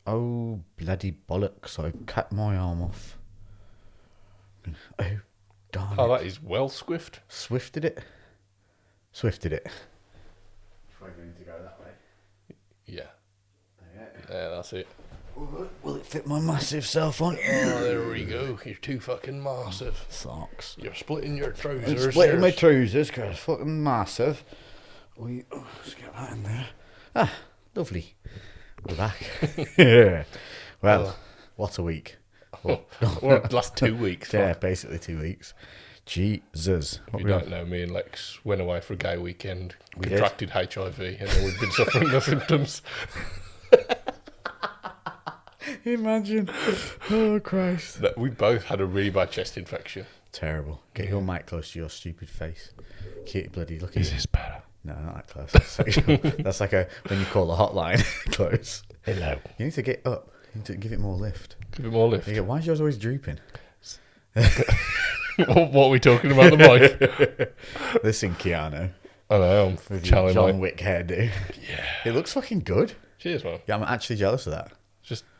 Oh, bloody bollocks. I cut my arm off. Oh, darn Oh, it. that is well swift. Swifted it. Probably going to go that way. Yeah. Yeah. Yeah, that's it. Will it fit my massive self on? Oh, there we go. You're too fucking massive. Socks. You're splitting your I'm trousers. splitting my There's- trousers because it's fucking massive. Let's get that in there. Ah, lovely. We're back. Yeah. Well, what a week. Well, last 2 weeks. Yeah, basically 2 weeks. Jesus. If you don't know, me and Lex went away for a gay weekend, contracted HIV, and then we've been suffering the symptoms. Imagine. Oh, Christ. We both had a really bad chest infection. Terrible. Get your mic close to your stupid face. Keep bloody looking. Is this better? No, not that close. That's sexual. That's like when you call the hotline close. Hello. You need to get up. You need to give it more lift. Give it more lift. Why is yours always drooping? What are we talking about the mic? Listen, Keanu. I know, I'm With your channeling John my... Wick hairdo. Yeah. It looks fucking good. Cheers, man. Yeah, I'm actually jealous of that.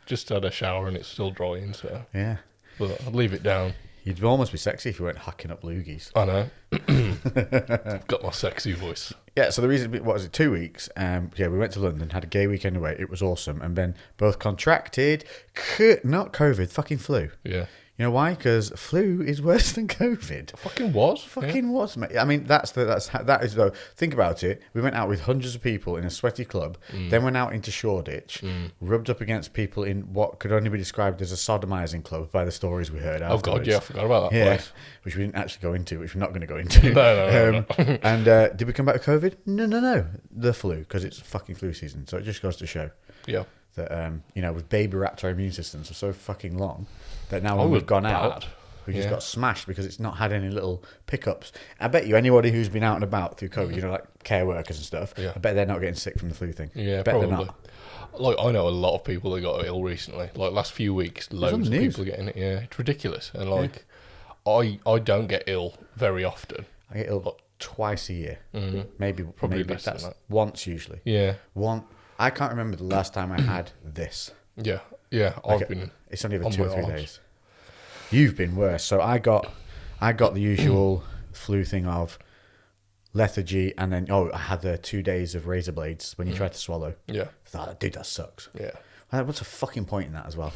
Just had a shower and it's still drying, so... Yeah. But I'd leave it down. You'd almost be sexy if you weren't hacking up loogies. I know. Got my sexy voice. Yeah, so the reason, what was it, 2 weeks? Yeah, we went to London, had a gay weekend away. It was awesome. And then both contracted, not COVID, fucking flu. Yeah. You know why? Because flu is worse than COVID. Fucking was. Fucking was, mate. I mean, that is though. Think about it. We went out with hundreds of people in a sweaty club, then went out into Shoreditch, rubbed up against people in what could only be described as a sodomizing club by the stories we heard. Oh, God, yeah, I forgot about that place. Which we didn't actually go into, which we're not going to go into. No. And did we come back with COVID? No. The flu, because it's fucking flu season. So it just goes to show Yeah. that, we've baby wrapped our immune systems for so fucking long that now when we've gone out, we just got smashed because it's not had any little pickups. I bet you anybody who's been out and about through COVID, like care workers and stuff, Yeah. I bet they're not getting sick from the flu thing. Yeah, I bet probably. they're not. Like, I know a lot of people that got ill recently. Like, last few weeks, loads on of the news. people getting it. Yeah, it's ridiculous. And, like, I don't get ill very often. I get ill twice a year. Maybe less than that's that. once usually. Yeah. I can't remember the last time I had this. Yeah. I've been... It's only every on 2 or my 3 arse. days. You've been worse. So I got the usual flu thing of lethargy, and then I had the 2 days of razor blades when you tried to swallow. Yeah. I thought, dude, that sucks. Yeah. What's the fucking point in that as well?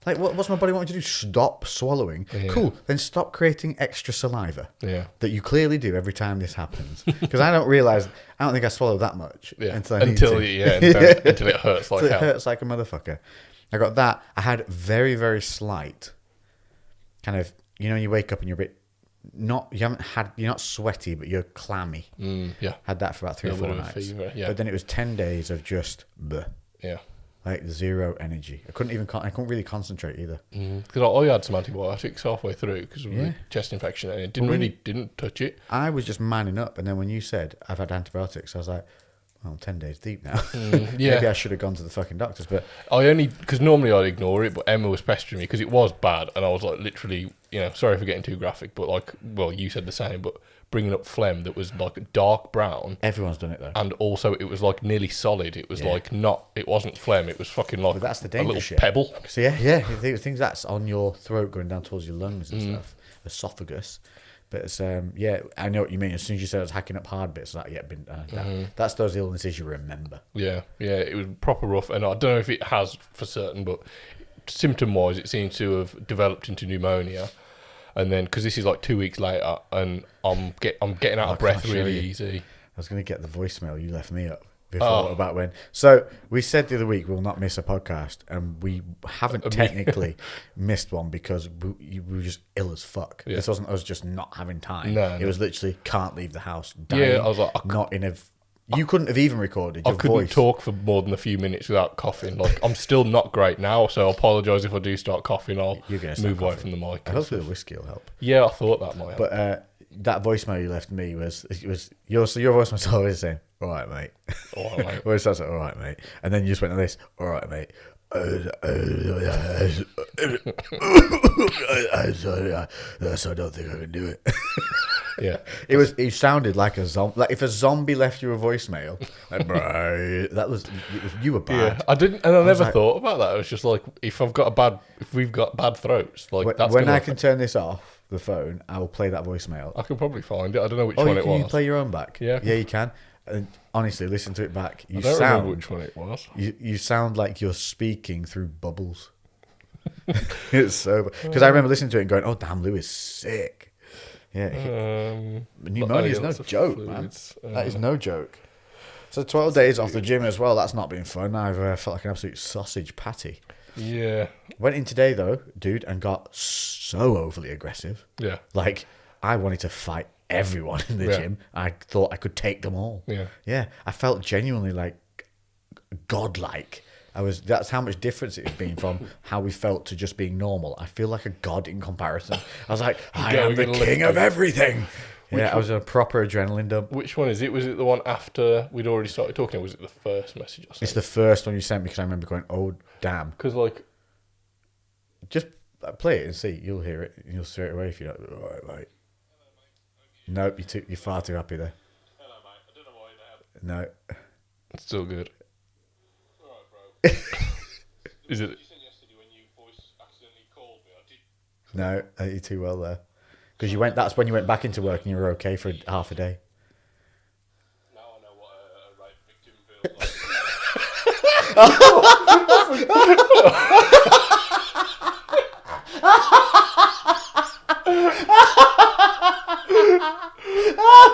Like, what's my body wanting to do? Stop swallowing? Yeah. Cool. Then stop creating extra saliva. Yeah. That you clearly do every time this happens. Because I don't think I swallow that much. Yeah. Until Until it hurts like Until hell. it hurts like a motherfucker. I got that. I had very, very slight kind of, you wake up and you're a bit, you're not sweaty, but you're clammy. Yeah. Had that for about 3 or 4 nights. Fever, yeah. But then it was 10 days of just bleh. Yeah. Like zero energy. I couldn't really concentrate either. Because I had some antibiotics halfway through because of the chest infection, and it didn't touch it. I was just manning up, and then when you said I've had antibiotics, I was like, well, I'm 10 days deep now. Yeah. Maybe I should have gone to the fucking doctors, but Because normally I'd ignore it, but Emma was pestering me because it was bad, and I was like, literally, sorry for getting too graphic, but like, well, you said the same, but bringing up phlegm that was like dark brown, everyone's done it though. and also it was like nearly solid. It was it wasn't phlegm, it was fucking like But that's the a dangerous little shit. pebble. So yeah, things that's on your throat going down towards your lungs and stuff, esophagus. But it's I know what you mean. As soon as you said I was hacking up hard bits, like that's those illnesses you remember. Yeah, it was proper rough, and I don't know if it has for certain, but symptom-wise, it seems to have developed into pneumonia. And then, because this is like 2 weeks later, and I'm getting out of breath really easy. I was going to get the voicemail you left me up before about when. So we said the other week we'll not miss a podcast, and we haven't technically missed one because we were just ill as fuck. Yeah. This wasn't us just not having time. No, it was literally can't leave the house. Dying, Yeah, I was like, you couldn't have even recorded your I couldn't voice. talk for more than a few minutes without coughing. Like, I'm still not great now, so I apologise if I do start coughing. I'll You're gonna start move away coughing. from the mic. Hopefully the whiskey will help. Yeah, I thought that might help. But that voicemail you left me was your voicemail was always saying, "All right, mate." All right, mate. Well, it starts like, "All right, mate," and then you just went like this, "All right, mate." So I don't think I can do it. Yeah. It sounded like a zombie. Like if a zombie left you a voicemail, like, bro, you were bad. Yeah, I didn't, and I never like- thought about that. It was just like if we've got bad throats, like that's When gonna I can turn this off the phone, I will play that voicemail. I can probably find it. I don't know which one it Can you was. play your own back? Yeah. Yeah, you can. And honestly, listen to it back. I don't remember which one it was. You sound like you're speaking through bubbles. It's so because I remember listening to it and going, "Oh damn, Lou is sick." Yeah, pneumonia is no joke, man. That is no joke. So 12 days off the gym as well. That's not been fun. I've felt like an absolute sausage patty. Yeah. Went in today though, dude, and got so overly aggressive. Yeah. Like I wanted to fight everyone in the gym. I thought I could take them all. Yeah. Yeah. I felt genuinely like godlike. That's how much difference it's been from how we felt to just being normal. I feel like a god in comparison. I was like, I am the king of everything. Yeah, I was a proper adrenaline dump. Which one is it? Was it the one after we'd already started talking, or was it the first message I sent? It's the first one you sent me because I remember going, oh, damn. Because, like... Just play it and see. You'll hear it. And you'll straight away if you're like, all right, mate. Nope, you're far too happy there. Hello, mate. I don't know why they have. No. It's still good. Alright, bro. Is it... You said yesterday when you voice accidentally called me, I did. No, I did too well there. Because that's when you went back into work and you were okay for half a day. Now I know what a rape victim feels like.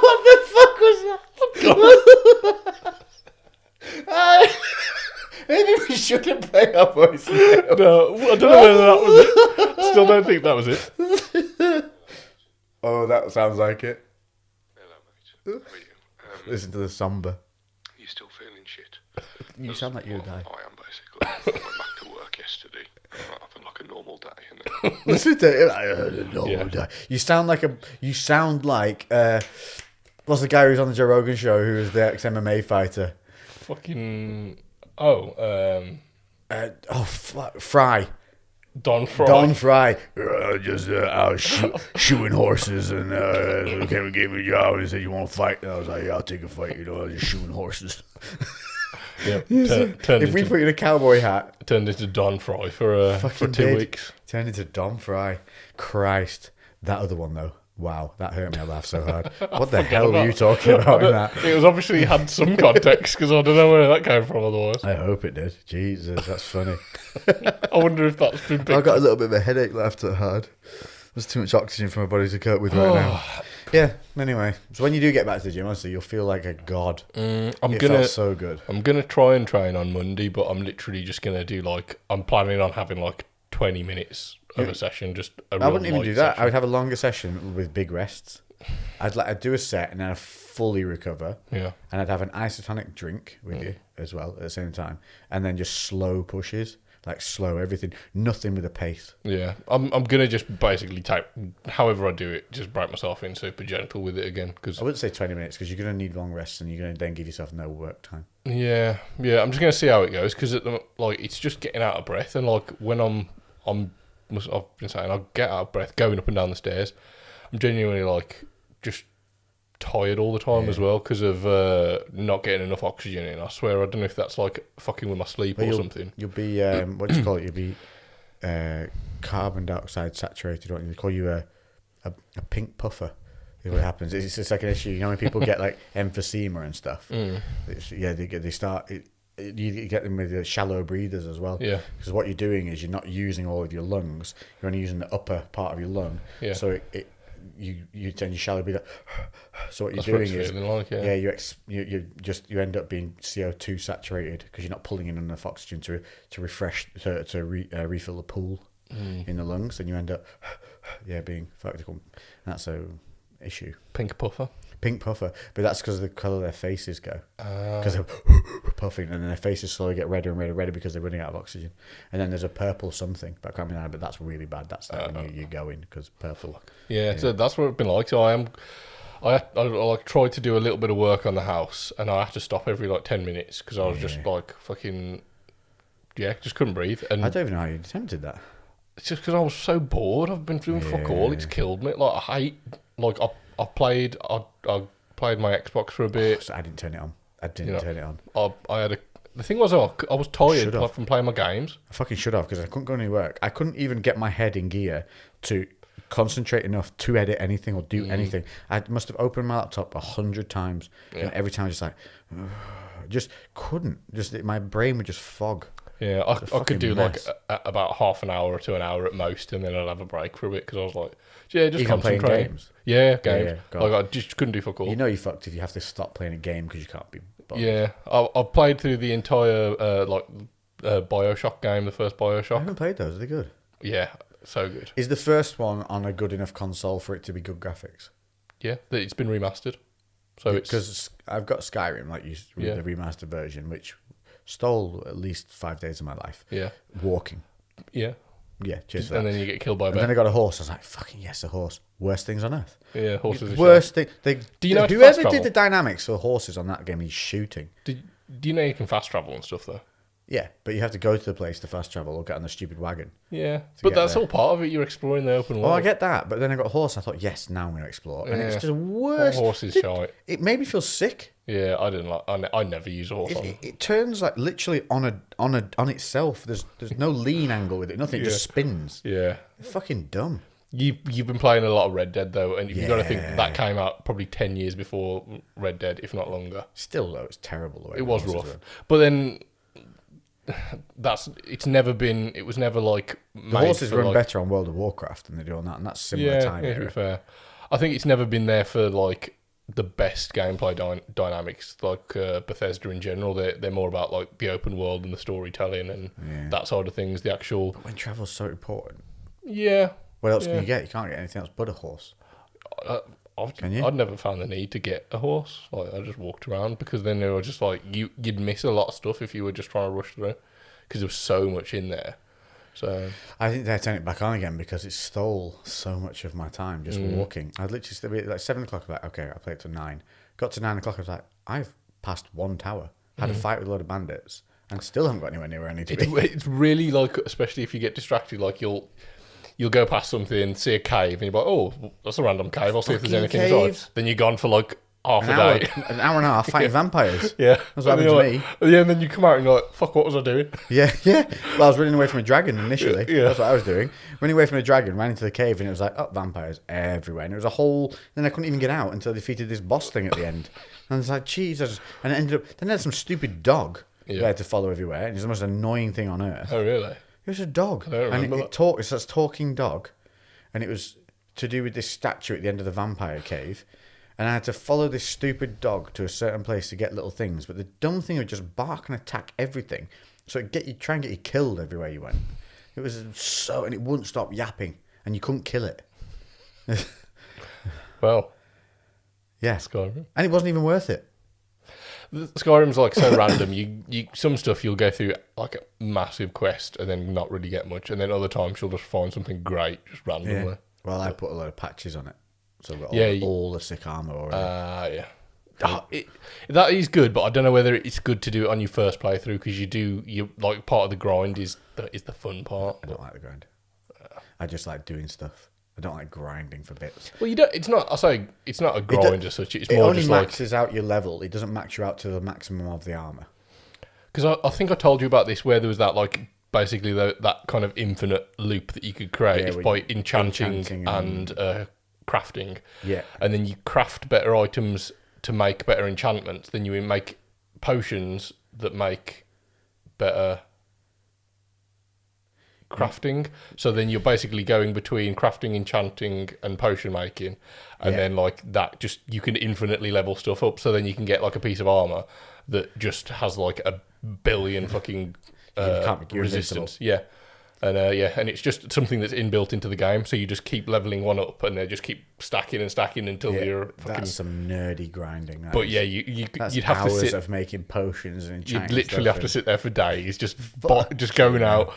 What the fuck was that? Maybe we shouldn't play our voice. No, I don't know whether that was it. Still don't think that was it. Oh, that sounds like it. Hello, mate. How are you? Listen to the somber. You still feeling shit? You sound like you would die. I am basically. I went back to work yesterday. Having like a normal day, and then Listen to it. You sound like what's the guy who's on the Joe Rogan show who was the ex-MMA fighter? Fucking... Fry. Don Fry. Don Fry. I was shooting horses and came gave me a job and he said, you want to fight? And I was like, yeah, I'll take a fight. I was just shooting horses. Yeah. If we put you in a cowboy hat. Turned into Don Fry for 2 weeks. Turned into Don Fry. Christ. That other one, though. Wow, that hurt me. I laughed so hard. What the hell were you talking about in that? It was obviously had some context because I don't know where that came from otherwise. I hope it did. Jesus, that's funny. I wonder if that's been picked I got a little bit of a headache, laughed so hard. There's too much oxygen for my body to cope with right now. Yeah, anyway. So when you do get back to the gym, honestly, you'll feel like a god. It felt so good. I'm going to try and train on Monday, but I'm literally just going to do I'm planning on having 20 minutes of a session, just I wouldn't even do that. I would have a longer session with big rests. I'd do a set and then I'd fully recover. Yeah. And I'd have an isotonic drink with you as well at the same time. And then just slow pushes. Slow everything. Nothing with a pace. Yeah. I'm going to just basically however I do it, just break myself in super gentle with it again. Cause I wouldn't say 20 minutes because you're going to need long rests and you're going to then give yourself no work time. Yeah. I'm just going to see how it goes because it's just getting out of breath. And when I've been saying, I'll get out of breath going up and down the stairs. I'm genuinely just tired all the time as well because of not getting enough oxygen in. I swear, I don't know if that's fucking with my sleep or something. You'll be, what do you call it? You'll be carbon dioxide saturated, won't you? They call you a pink puffer. Is what happens. It's just like an issue. You know when people get emphysema and stuff? They start... You get them with the shallow breathers as well. Yeah. Because what you're doing is you're not using all of your lungs. You're only using the upper part of your lung. Yeah. So you tend to shallow breathe. So what you're doing is you end up being CO2 saturated because you're not pulling in enough oxygen to refill the pool in the lungs, and you end up being fucked. That's a issue. Pink puffer. Pink puffer, but that's because of the colour their faces go. Because they're puffing, and then their faces slowly get redder and redder and redder because they're running out of oxygen. And then there's a purple something, but I can't remember. But that's really bad. That's when you go in because purple. Yeah, so that's what it's been like. So I tried to do a little bit of work on the house, and I had to stop every 10 minutes because I was just just couldn't breathe. And I don't even know how you attempted that. It's just because I was so bored. I've been doing fuck all. It's killed me. I hate I played my Xbox for a bit. So I didn't turn it on. Turn it on. The thing was, I was tired Should have. from playing my games. I fucking should have, because I couldn't go any work. I couldn't even get my head in gear to concentrate enough to edit anything or do anything. I must have opened my laptop 100 times, and every time I was just like, just couldn't. My brain would just fog. Yeah, I could do mess. like about half an hour to an hour at most, and then I'd have a break for a bit because I was like, just Even playing concentrate. games? Yeah, games. God. Like I just couldn't do fuck all. You know you're fucked if you have to stop playing a game because you can't be bothered. Yeah, I've played through the entire Bioshock game, the first I Bioshock. haven't played those. Are they good? Yeah, so good. Is the first one on a good enough console for it to be good graphics? Yeah, it's been remastered. So it's Because I've got Skyrim, like you read the remastered version, which stole at least 5 days of my life. yeah, Walking. yeah, Yeah, cheers for and that. then you get killed by a And then bear. I got a horse. I was like, fucking yes, a horse. Worst things on earth. Yeah, horses. Worst thing. Do you know how to whoever fast did travel? the dynamics for horses on that game is shooting. Do you know you can fast travel and stuff though? Yeah, but you have to go to the place to fast travel or get on the stupid wagon. Yeah, but get that's there. all part of it. You're exploring the open Oh, world. I get that, but then I got a horse. I thought, yes, now I'm going to explore, and it's Yeah. just worse. Horse is shite. It made me feel sick. Yeah, I didn't like. I never use a horse on. It turns like literally on itself. There's no lean angle with it. Nothing. It just spins. Yeah. Fucking dumb. You've been playing a lot of Red Dead though, and you've got to think Yeah. that came out probably 10 years before Red Dead, if not longer. Still though, it's terrible. The way It the was horses rough, run. but then it was never like The horses run better on World of Warcraft than they do on that, and that's similar time Yeah, to be era. fair, I think it's never been there for like the best gameplay dynamics like Bethesda in general. They're more about like the open world and the storytelling and that side of things. The actual When travel's so important, yeah. what else can you get? You can't get anything else but a horse. Can you? I'd never found the need to get a horse. Like I just walked around because then they were just like you'd miss a lot of stuff if you were just trying to rush through because there was so much in there. So I think they turned it back on again because it stole so much of my time just walking. I'd literally still be like 7 o'clock. Like, okay, I'll play it till 9. Got to 9 o'clock. I was like, I've passed one tower, had a fight with a load of bandits, and still haven't got anywhere near where I need to be. it's really like, especially if you get distracted, like you'll go past something, see a cave, and you're like, oh, that's a random cave. I'll see if there's Fucking anything cave. inside. Then you're gone for like half An a hour, day. an hour and a half fighting vampires. Yeah, That's what And happened then to you're like- Yeah, and then you come out and you're like, fuck, what was I doing? Yeah. Well, I was running away from a dragon initially. Yeah. That's what I was doing. Running away from a dragon, ran into the cave, and it was like, oh, vampires everywhere. And it was a whole. Then I couldn't even get out until I defeated this boss thing at the end. And I was like, Jesus. And it ended up. Then there's some stupid dog Yeah. I had to follow everywhere. And it's the most annoying thing on earth. Oh, really? It was a dog. I don't And remember it talked. It says talking dog. And it was to do with this statue at the end of the vampire cave. And I had to follow this stupid dog to a certain place to get little things. But the dumb thing would just bark and attack everything. So it'd try and get you killed everywhere you went. It was so... And it wouldn't stop yapping. And you couldn't kill it. Well, Yeah. Skyrim. And it wasn't even worth it. Skyrim's like so random. You some stuff you'll go through like a massive quest and then not really get much, and then other times you'll just find something great just randomly. Well, I put a lot of patches on it. So I've got Yeah, all the sick armour already. Yeah. That is good, but I don't know whether it's good to do it on your first playthrough because you like part of the grind is the fun part. I don't like the grind. I just like doing stuff. I don't like grinding for bits. Well, you don't. It's not. I say it's not a grind as such. It's It more only just like maxes out your level. It doesn't max you out to the maximum of the armour. because I think I told you about this where there was that like basically that kind of infinite loop that you could create Yeah, is with by enchanting enchanting and crafting. Yeah. And then you craft better items to make better enchantments. Then you make potions that make better crafting. So then you're basically going between crafting, enchanting, and potion making, and then like that, just you can infinitely level stuff up. So then you can get like a piece of armor that just has like a billion fucking you're resistance. Yeah. And and it's just something that's inbuilt into the game. So you just keep leveling one up, and they just keep stacking and stacking until you're fucking. That's some nerdy grinding. But yeah, that's you'd have to hours sit. of making potions and You'd enchanting literally stuff have to and- sit there for days, just going out,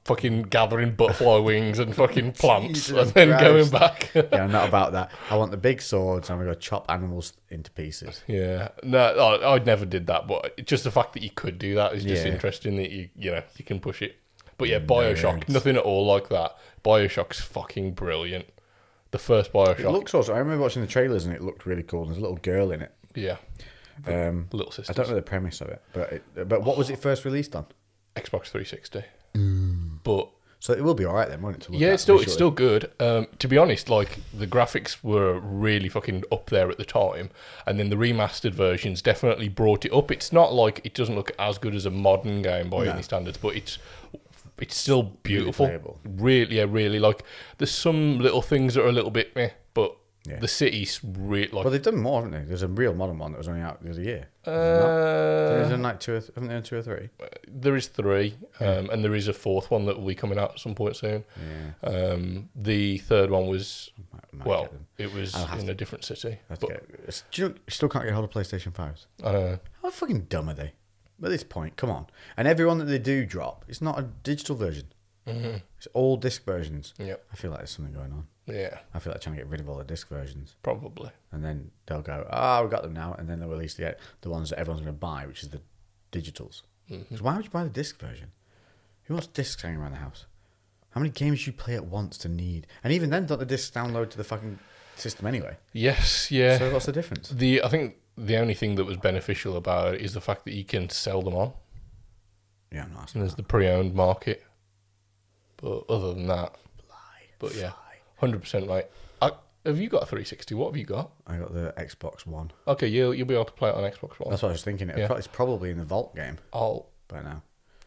fucking gathering butterfly wings and fucking plants, Jesus and then going Christ. back. Yeah, I'm not about that. I want the big swords. I'm gonna go chop animals into pieces. Yeah, no, I'd never did that, but it's just the fact that you could do that is just Yeah. interesting that you can push it. But yeah, Bioshock, nothing at all like that. Bioshock's fucking brilliant. the first Bioshock. It looks awesome. I remember watching the trailers and it looked really cool. There's a little girl in it. Yeah. Little Sisters. I don't know the premise of it, but what was it first released on? Xbox 360. But So it will be all right then, won't it? to look yeah, at it's still visually? good. To be honest, like the graphics were really fucking up there at the time, and then the remastered versions definitely brought it up. It's not like it doesn't look as good as a modern game by any standards, but it's still beautiful. playable. Really, yeah, really. Like there's some little things that are a little bit meh, but Yeah. the city's really like. Well, they've done more, haven't they? There's a real modern one that was only out the other year. There's like haven't there 2 or 3? There is 3, and there is a 4th one that will be coming out at some point soon. Yeah. The 3rd one was Might get them. it was in a different city. Let's But get, do you know, you still can't get hold of PlayStation 5s? I don't know. How fucking dumb are they? At this point, come on. And everyone that they do drop, it's not a digital version. Mm-hmm. It's all disc versions. Yep. I feel like there's something going on. Yeah, I feel like trying to get rid of all the disc versions. probably. And then they'll go, we've got them now. And then they'll release the ones that everyone's going to buy, which is the digitals. Mm-hmm. 'Cause why would you buy the disc version? Who wants discs hanging around the house? How many games do you play at once to need? And even then, don't the discs download to the fucking system anyway? Yes, yeah. So what's the difference? I think the only thing that was beneficial about it is the fact that you can sell them on, Yeah, I'm not and asking. there's the pre-owned market. But other than that, but yeah, 100%. Right. Have you got a 360? What have you got? I got the Xbox One. Okay, you'll be able to play it on Xbox One. That's what I was thinking. It's probably in the Vault game by now.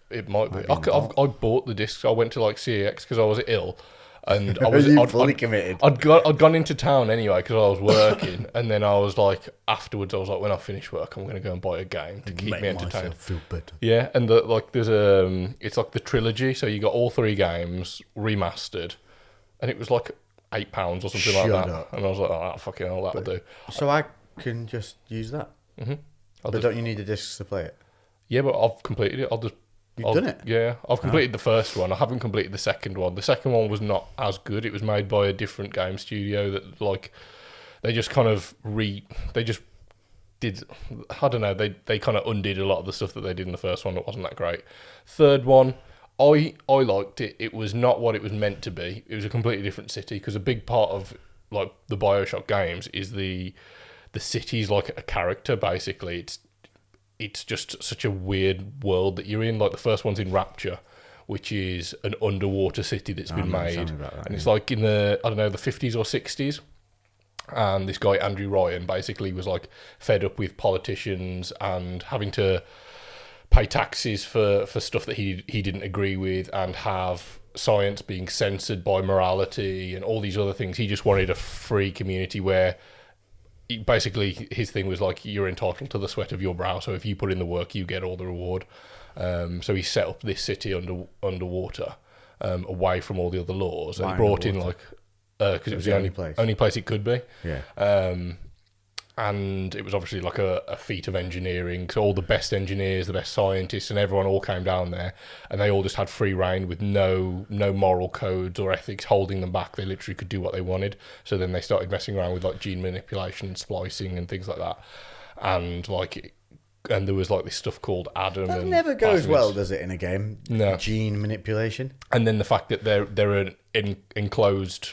It might be. Might be in the vault. I bought the discs. I went to like CEX because I was ill, and I Was was you fully committed? I'd gone into town anyway because I was working, and then I was like, afterwards, I was like, when I finish work, I'm going to go and buy a game to keep me entertained. Feel better. Yeah, and there's it's like the trilogy, so you got all 3 games remastered, and it was like £8 or something like Shut that, up. and I was like, oh fucking hell, that'll do. So I can just use that. But don't you need the discs to play it? Yeah, but I've completed it. You've done it? Yeah, I've completed the first one. I haven't completed the second one. The second one was not as good. It was made by a different game studio that like they just kind of they just did, I don't know, they kind of undid a lot of the stuff that they did in the first one. It wasn't that great. Third one, I liked it. It was not what it was meant to be. It was a completely different city because a big part of like the Bioshock games is the city's like a character basically. It's just such a weird world that you're in. Like the first one's in Rapture, which is an underwater city that's been remember made, telling me about that, and it's like in the the 50s or 60s. And this guy Andrew Ryan basically was like fed up with politicians and having to pay taxes for stuff that he didn't agree with, and have science being censored by morality and all these other things. He just wanted a free community where basically his thing was like, you're entitled to the sweat of your brow, so if you put in the work you get all the reward. So he set up this city underwater, away from all the other laws, and Why brought in underwater? like because it was the only place it could be. Yeah. And it was obviously like a feat of engineering. So all the best engineers, the best scientists, and everyone all came down there, and they all just had free reign with no moral codes or ethics holding them back. They literally could do what they wanted. So then they started messing around with like gene manipulation and splicing and things like that. And there was like this stuff called Adam. That and never goes plasmids. well, does it, in a game? No. Gene manipulation. And then the fact that they're an enclosed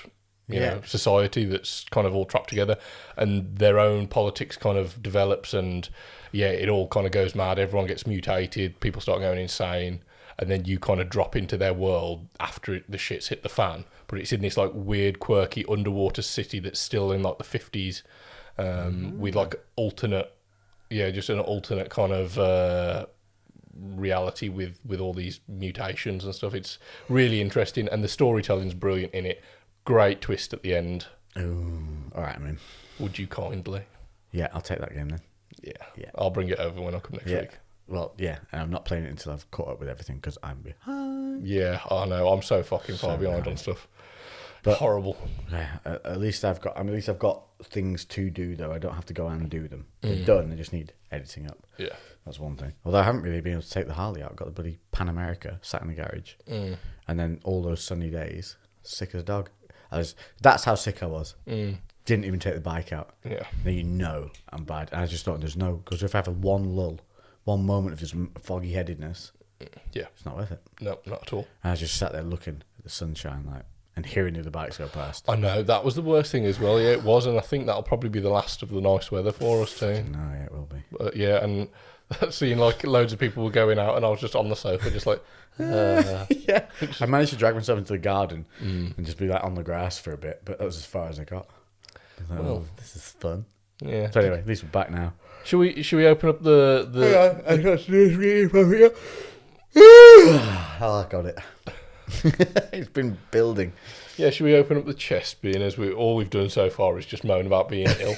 Yeah. society that's kind of all trapped together, and their own politics kind of develops, and it all kind of goes mad. Everyone gets mutated, people start going insane, and then you kind of drop into their world after the shit's hit the fan. But it's in this like weird, quirky underwater city that's still in like the 50s, with like just an alternate kind of reality with all these mutations and stuff. It's really interesting, and the storytelling's brilliant in it. Great twist at the end. Ooh, all right, I mean. Would you kindly? Yeah, I'll take that game then. Yeah. I'll bring it over when I come next week. Well, yeah, and I'm not playing it until I've caught up with everything because I'm behind. Yeah, I know. I'm so fucking far behind on stuff. But horrible. Yeah, at least I've got things to do though. I don't have to go and do them. They're done. I just need editing up. Yeah. That's one thing. Although I haven't really been able to take the Harley out. I've got the bloody Pan America sat in the garage, and then all those sunny days, sick as a dog. That's how sick I was. Didn't even take the bike out. Yeah. Now I'm bad. And I just thought because if I have one moment of just foggy headedness, Yeah. it's not worth it. No, not at all. And I just sat there looking at the sunshine like, and hearing the other bikes go past. I know, that was the worst thing as well. Yeah, it was, and I think that'll probably be the last of the nice weather for us too. No, yeah, it will be. Yeah, and seeing like loads of people were going out, and I was just on the sofa, just like, Yeah. I managed to drag myself into the garden and just be like on the grass for a bit, but that was as far as I got. I was like, Well, this is fun. yeah. So anyway, at least we're back now. Should we open up the Oh, I got it. It's been building. Yeah, should we open up the chest bin, as all we've done so far is just moan about being ill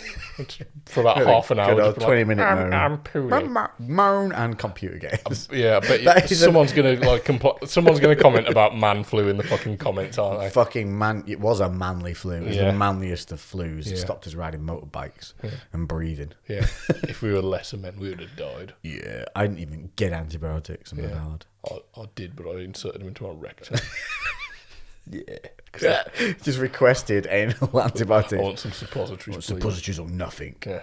for about half an hour. Good old just been 20-minute moan. I'm pooling. Moan and computer games. Yeah, but That is someone's gonna someone's gonna comment about man flu in the fucking comments, aren't they? Fucking man, it was a manly flu. It was Yeah. the manliest of flus. It Yeah. stopped us riding motorbikes and breathing. Yeah, if we were lesser men, we would have died. Yeah, I didn't even get antibiotics. I'm Yeah. hard. I did, but I inserted them into my rectum. Yeah. Just requested anal antibiotics. I want some suppositories, please. Suppositories or nothing. Yeah.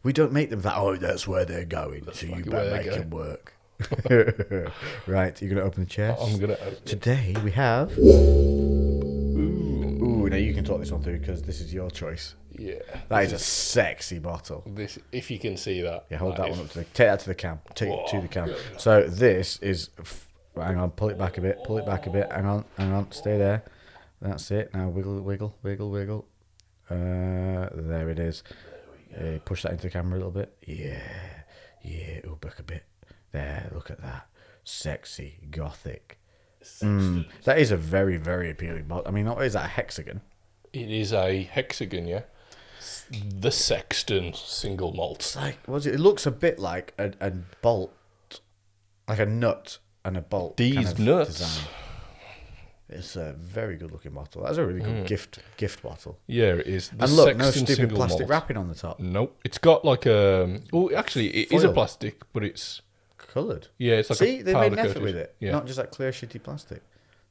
We don't make them that. Oh, that's where they're going. So you fucking better where make they're them work. Right, you're gonna open the chest. I'm gonna open it. Today we have. Ooh, now you can talk this one through because this is your choice. Yeah. That is a sexy bottle. This, if you can see that. Yeah, hold that is- one up to take that to the cam. Take it to Whoa. the cam. So this is. Hang on, pull it back a bit. Pull it back a bit. Hang on. Stay there. That's it. Now wiggle. There it is. Push that into the camera a little bit. Yeah. Oh, back a bit. There. Look at that. Sexy, gothic. That is a very, very appealing bottle. I mean, what is that? A hexagon? It is a hexagon, yeah. The Sexton single malt. It's like, it looks a bit like a bolt, like a nut and a bolt. These kind of nuts. design. It's a very good looking bottle. That's a really good gift bottle. Yeah, it is. The And look, no Sexton stupid single plastic malt. wrapping on the top. Nope. It's got like a. Oh, actually, it is a Foil. plastic, but it's. Coloured. Yeah, it's like See, a they made powder an effort coated. with it. Yeah. Not just that clear shitty plastic.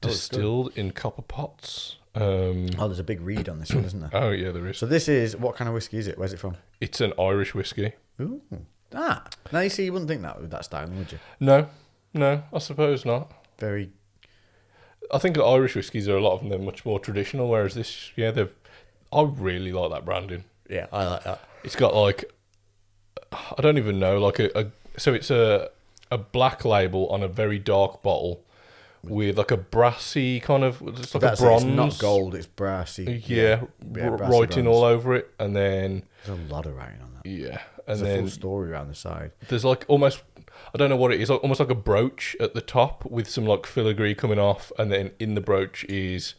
That looks good. Distilled in copper pots. Oh, there's a big read on this one, isn't there? Oh, yeah, there is. So this is, what kind of whiskey is it? Where's it from? It's an Irish whiskey. Ooh. Now you see, you wouldn't think that with that styling, would you? No, I suppose not. Very. I think the Irish whiskies are a lot of them. They're much more traditional, whereas this, yeah, I really like that branding. Yeah, I like that. It's got like, I don't even know, like so it's a black label on a very dark bottle with like a brassy kind of, it's like That's a bronze. It's not gold, it's brassy. Yeah, brassy writing bronze. all over it, and then There's a lot of writing on that. yeah, and There's a then full story around the side. there's like almost, I don't know what it is, like almost like a brooch at the top with some like filigree coming off, and then in the brooch is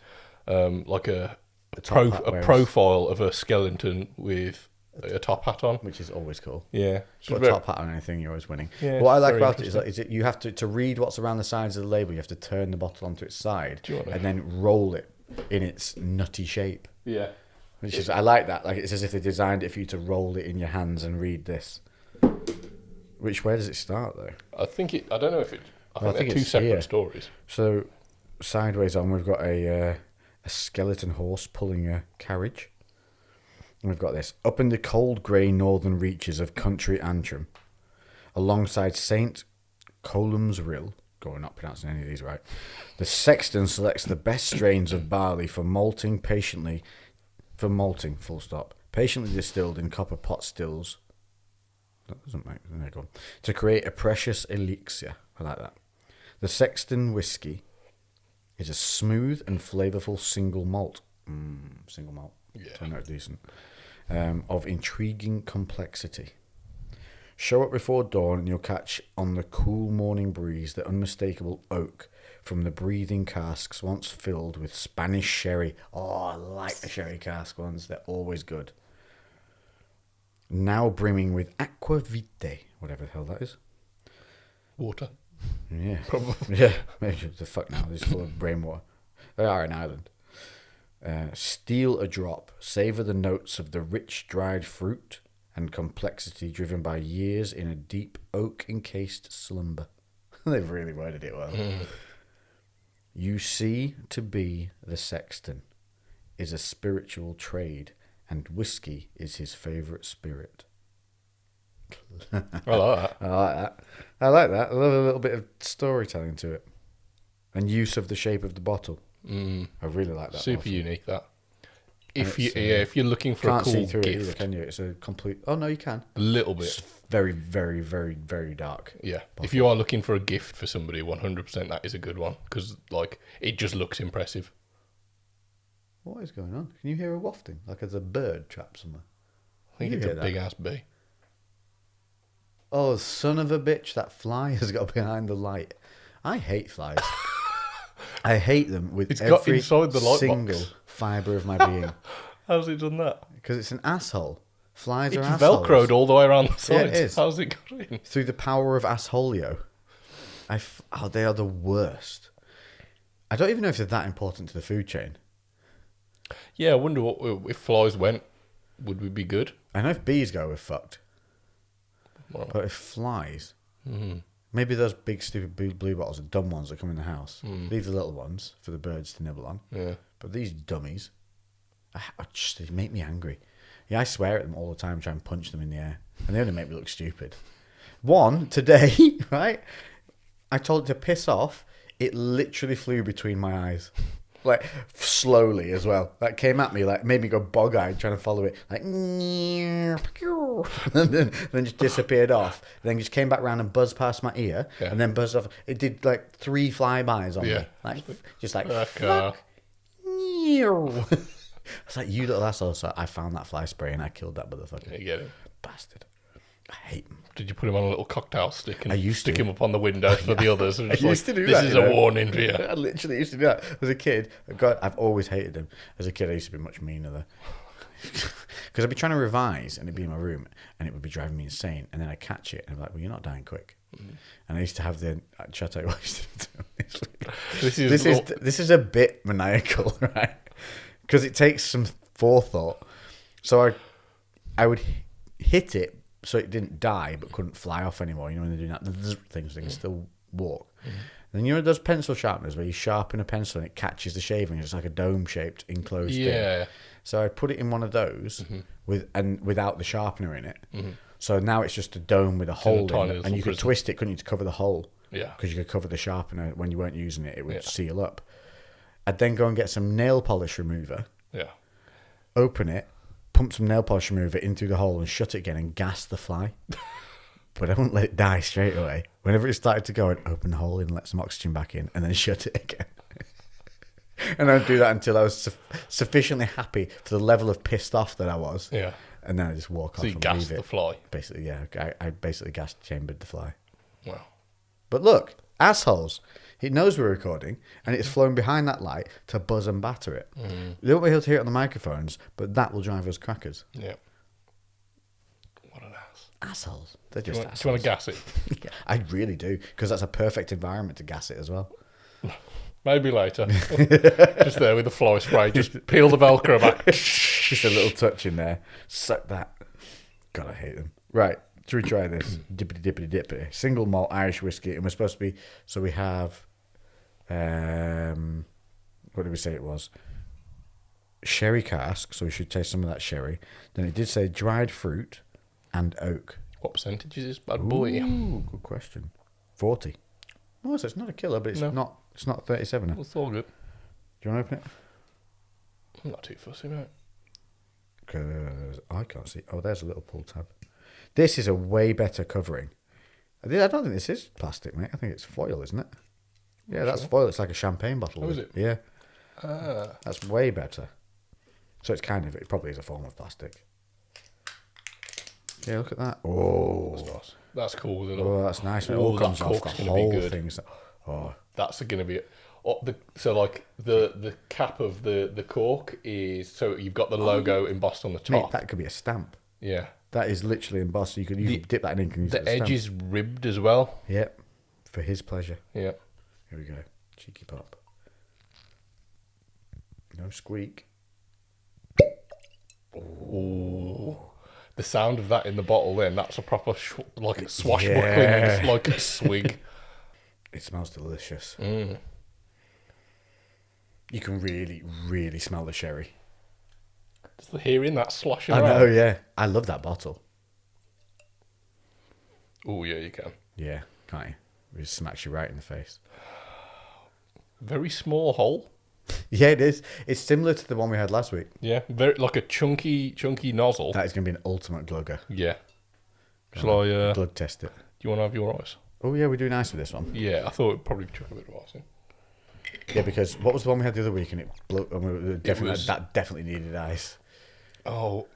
like a top hat wears. profile of a skeleton with a top hat on. Which is always cool. Yeah, Put a top hat on anything, you're always winning. Yeah, What I it's like very about it is you have to read what's around the sides of the label, you have to turn the bottle onto its side Do you want to- and then roll it in its nutty shape. yeah. Which is, I like that. Like, it's as if they designed it for you to roll it in your hands and read this. Where does it start though? I don't know if it. I Well, think they're two it's separate here. stories. So sideways on, we've got a skeleton horse pulling a carriage. And we've got this. Up in the cold grey northern reaches of country Antrim, alongside St. Colum's Rill, I'm not pronouncing any of these right, the sexton selects the best strains of barley for malting, full stop, patiently distilled in copper pot stills. That doesn't make, there you go. To create a precious elixir. I like that. The Sexton whiskey is a smooth and flavourful single malt. Single malt. Yeah. Turned out decent. Of intriguing complexity. Show up before dawn and you'll catch on the cool morning breeze the unmistakable oak from the breathing casks once filled with Spanish sherry. Oh, I like the sherry cask ones. They're always good. Now brimming with aqua vitae, whatever the hell that is. Water. Yeah. Probably. Yeah. Maybe the fuck now. This is full of rainwater. They are in Ireland. Steal a drop. Savour the notes of the rich dried fruit and complexity driven by years in a deep oak-encased slumber. They've really worded it well. You see, to be the sexton is a spiritual trade, and whiskey is his favourite spirit. I like that. I like that. I love a little bit of storytelling to it. And use of the shape of the bottle. I really like that. Super bottle. unique, that. And If you're looking for a Can't cool see through it either, gift, can you? It's a complete. Oh no, you can. a little It's bit. very, very, very, very dark. Yeah. If you are looking for a gift for somebody, 100% that is a good one because like it just looks impressive. What is going on? Can you hear a wafting? Like there's a bird trapped somewhere. I think You it's hear a that? big ass bee. Oh, son of a bitch! That fly has got behind the light. I hate flies. I hate them with It's got every inside the light single box. fibre of my being. How's it done that? Because it's an asshole. Flies It's are assholes. velcroed all the way around the Yeah, it sides. is. How's it got in? Through the power of assholio. They are the worst. I don't even know if they're that important to the food chain. Yeah, I wonder what if flies went. Would we be good? I know if bees go, we're fucked. Well, But if flies, maybe those big stupid blue bottles are dumb ones that come in the house. Leave the little ones for the birds to nibble on. yeah. But these dummies, they make me angry. Yeah, I swear at them all the time, try and punch them in the air, and they only make me look stupid. One today, right? I told it to piss off. It literally flew between my eyes, like slowly as well. That came at me, like made me go bog-eyed trying to follow it, like, and then just disappeared off. Then just came back round and buzzed past my ear, Yeah. and then buzzed off. It did like 3 flybys on Yeah. me, like just like Fuck. I was like, you little asshole. So I found that fly spray and I killed that motherfucker. You get it. Bastard. I hate him. Did you put him on a little cocktail stick and I used stick to. him up on the window for the others? And I just used like, to do this that. is you a know? warning for you. I literally used to do that. As a kid, God, I've always hated him. As a kid, I used to be much meaner though. Because I'd be trying to revise and it'd be in my room and it would be driving me insane. And then I'd catch it and I'd be like, well, you're not dying quick. And I used to have the chat I used to do. This is a bit maniacal, right? Because it takes some forethought. So I would hit it so it didn't die but couldn't fly off anymore. You know, when they're doing that, the things, they can still walk. Then you know those pencil sharpeners where you sharpen a pencil and it catches the shaving. It's like a dome-shaped enclosed thing. Yeah. So I put it in one of those without the sharpener in it. So now it's just a dome with a hole tiny in it, little and you could prism. twist it, couldn't you, to cover the hole? Yeah. Because you could cover the sharpener when you weren't using it. It would Yeah. seal up. I'd then go and get some nail polish remover, Yeah. open it, pump some nail polish remover in through the hole and shut it again and gas the fly. But I wouldn't let it die straight away. Whenever it started to go, I'd open the hole and let some oxygen back in and then shut it again. And I'd do that until I was sufficiently happy to the level of pissed off that I was. Yeah. And then I just walk So off you and gassed leave the it. fly. Basically, yeah. I basically gas chambered the fly. Wow. But look, assholes. It knows we're recording, and it's flown behind that light to buzz and batter it. They won't be able to hear it on the microphones, but that will drive us crackers. Yeah. What an ass. Assholes. They're Do just you want assholes. to gas it? Yeah, I really do, because that's a perfect environment to gas it as well. Maybe later. Just there with the fly spray. Just peel the Velcro back. Just a little touch in there. Suck that. God, I hate them. Right, should we try this? Dippity dippity dippity. Single malt Irish whiskey, and we're supposed to be. So we have. What did we say it was? Sherry cask. So we should taste some of that sherry. Then it did say dried fruit and oak. What percentage is this bad boy? Ooh, good question. 40. Oh, so it's not a killer, but it's No. not. It's not 37. Do It's all good. you want to open it? I'm not too fussy, mate. Because I can't see. Oh, there's a little pull tab. This is a way better covering. I don't think this is plastic, mate. I think it's foil, isn't it? Yeah, that's foil. It's like a champagne bottle. Oh, is it? Yeah, Ah. that's way better. So it's kind of, it probably is a form of plastic. Yeah, look at that. Oh, That's nice. That's cool. Isn't it? oh, that's nice. It Oh, all that comes off. cork's The gonna be whole good. thing's. Oh, That's going to be so like the cap of the cork is so you've got the logo embossed on the mate, top. that could be a stamp. Yeah. That is literally embossed. So you could dip that in ink and use it The as a edge stamp. is ribbed as well. Yep, for his pleasure. Yeah. Here we go. Cheeky pop. No squeak. Oh. The sound of that in the bottle then, that's a proper like a swashbuckling Yeah. like a swig. It smells delicious. Mm. You can really, really smell the sherry. Just hearing that sloshing I around. know, yeah. I love that bottle. Oh yeah, you can. Yeah, can't you? It smacks you right in the face. Very small hole. Yeah, it is. It's similar to the one we had last week. Yeah, very like a chunky nozzle. That is going to be an ultimate glugger. Yeah. Shall I? Glug test it. Do you want to have your ice? Oh yeah, we're doing nice with this one. Yeah, I thought it'd probably chuck a bit of ice in. Yeah, because what was the one we had the other week, and it blew. And that definitely needed ice. Oh,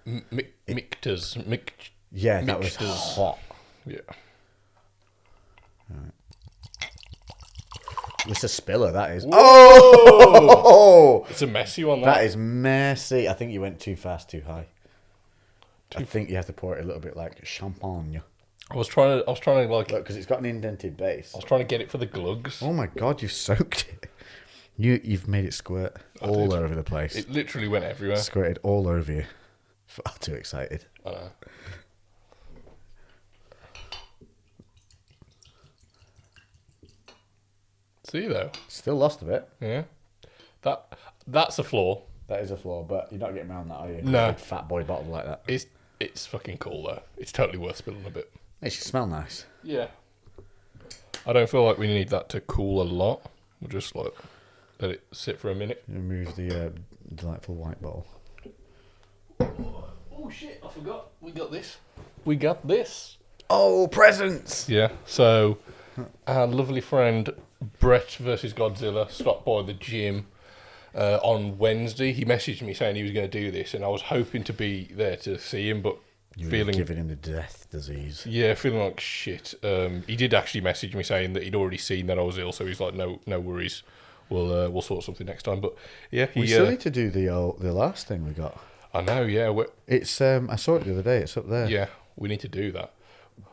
Mictors. Yeah, that was Mictors. hot. Yeah. It's a spiller, that is. Oh! It's a messy one. That is messy. I think you went too fast, too high. I think you have to pour it a little bit like champagne. I was trying to like. Look, because it's got an indented base. I was trying to get it for the glugs. Oh my god, you've soaked it. You've made it squirt all over the place. It literally went everywhere. Squirted all over you. Far too excited. I know. See though. Still lost a bit. Yeah. That's a flaw. That is a flaw, but you're not getting around that, are you? No. Big fat boy bottle like that. It's fucking cool though. It's totally worth spilling a bit. It should smell nice. Yeah. I don't feel like we need that to cool a lot. We'll just like let it sit for a minute. Remove the delightful white bottle. Oh shit! I forgot. We got this. Oh, presents! Yeah. So our lovely friend Brett versus Godzilla stopped by the gym on Wednesday. He messaged me saying he was going to do this, and I was hoping to be there to see him, but You were feeling giving him the death disease. Yeah, feeling like shit. He did actually message me saying that he'd already seen that I was ill, so he's like, no worries, we'll sort something next time. But yeah, We still need to do the last thing we got. I know. Yeah, It's I saw it the other day. It's up there. yeah, we need to do that.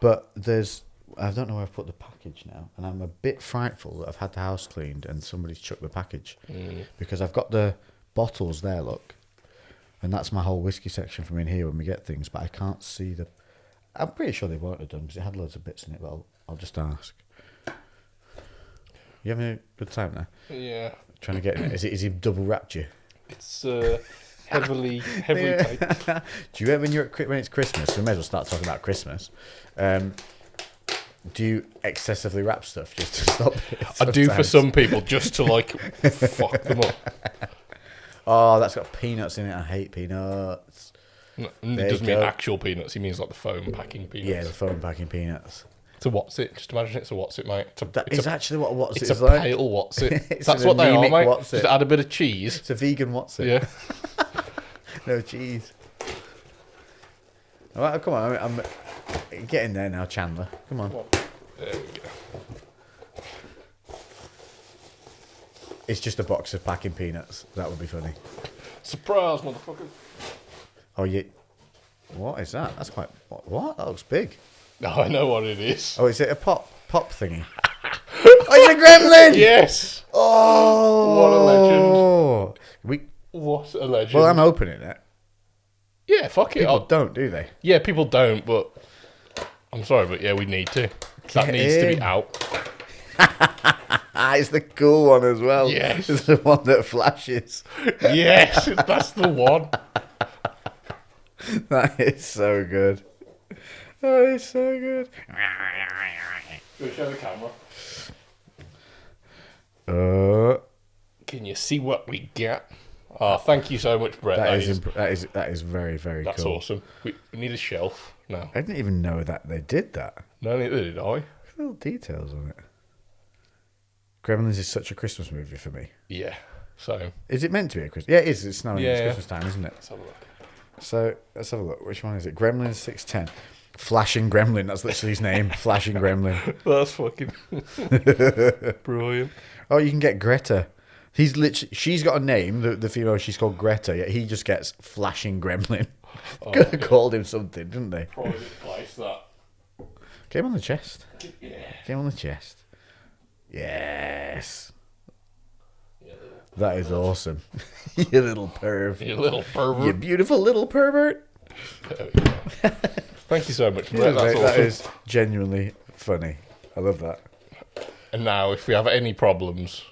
But I don't know where I've put the package now, and I'm a bit frightful that I've had the house cleaned and somebody's chucked the package because I've got the bottles there. Look, and that's my whole whiskey section from in here when we get things, but I can't see the. I'm pretty sure they won't have done because it had loads of bits in it, but I'll just ask. You having a good time now? Yeah, Trying to get in it. Is he double wrapped you? it's heavily tight. Do you ever when it's Christmas? We may as well start talking about Christmas. Do you excessively wrap stuff just to stop it? I do for sometimes? some people just to like fuck them up. Oh, that's got peanuts in it. I hate peanuts. No, There it doesn't you mean go. actual peanuts. He means like the foam packing peanuts. Yeah, the foam packing peanuts. It's a what's it? Just imagine it's a what's it, mate. That is actually what's it's it is a like. pale what's it. It's That's an what they are, anemic mate. what's it. Just add a bit of cheese. It's a vegan what's it. Yeah. No cheese. All right, come on. I'm getting there now, Chandler. Come on. There we go. It's just a box of packing peanuts. That would be funny. Surprise, motherfucker. Oh, yeah. What is that? That's quite. What? That looks big. Oh, I know what it is. Oh, is it a pop thingy? Oh, it's a gremlin! Yes. Oh, What a legend. Well, I'm opening it. Yeah, fuck it. People don't, do they? Yeah, people don't, but I'm sorry, but yeah, we need to. That Get needs to in. be out. It's the cool one as well. Yes. It's the one that flashes. Yes, that's the one. That is so good. Oh, it's so good. Go show the camera. Can you see what we get? Oh, thank you so much, Brett. That is very, very That's cool. awesome. We need a shelf now. I didn't even know that they did that. No, neither did I. Little details on it. Gremlins is such a Christmas movie for me. Yeah. So Is it meant to be a Christmas? Yeah, it is. It's snowing. It's Yeah. Christmas time, isn't it? let's have a look. So let's have a look. Which one is it? Gremlins 610. Flashing Gremlin. That's literally his name. Flashing Gremlin. That's fucking brilliant. Oh, you can get Greta. She's got a name. The female. She's called Greta. Yet he just gets Flashing Gremlin. Could have called him something, didn't they? Private place that. Get him on the chest. Yeah. Get him on the chest. Yes. Yeah, That is awesome. You little perv. you little pervert. You beautiful little pervert. There we go. Thank you so much, Brett. That's awesome. That is genuinely funny. I love that. And now, if we have any problems,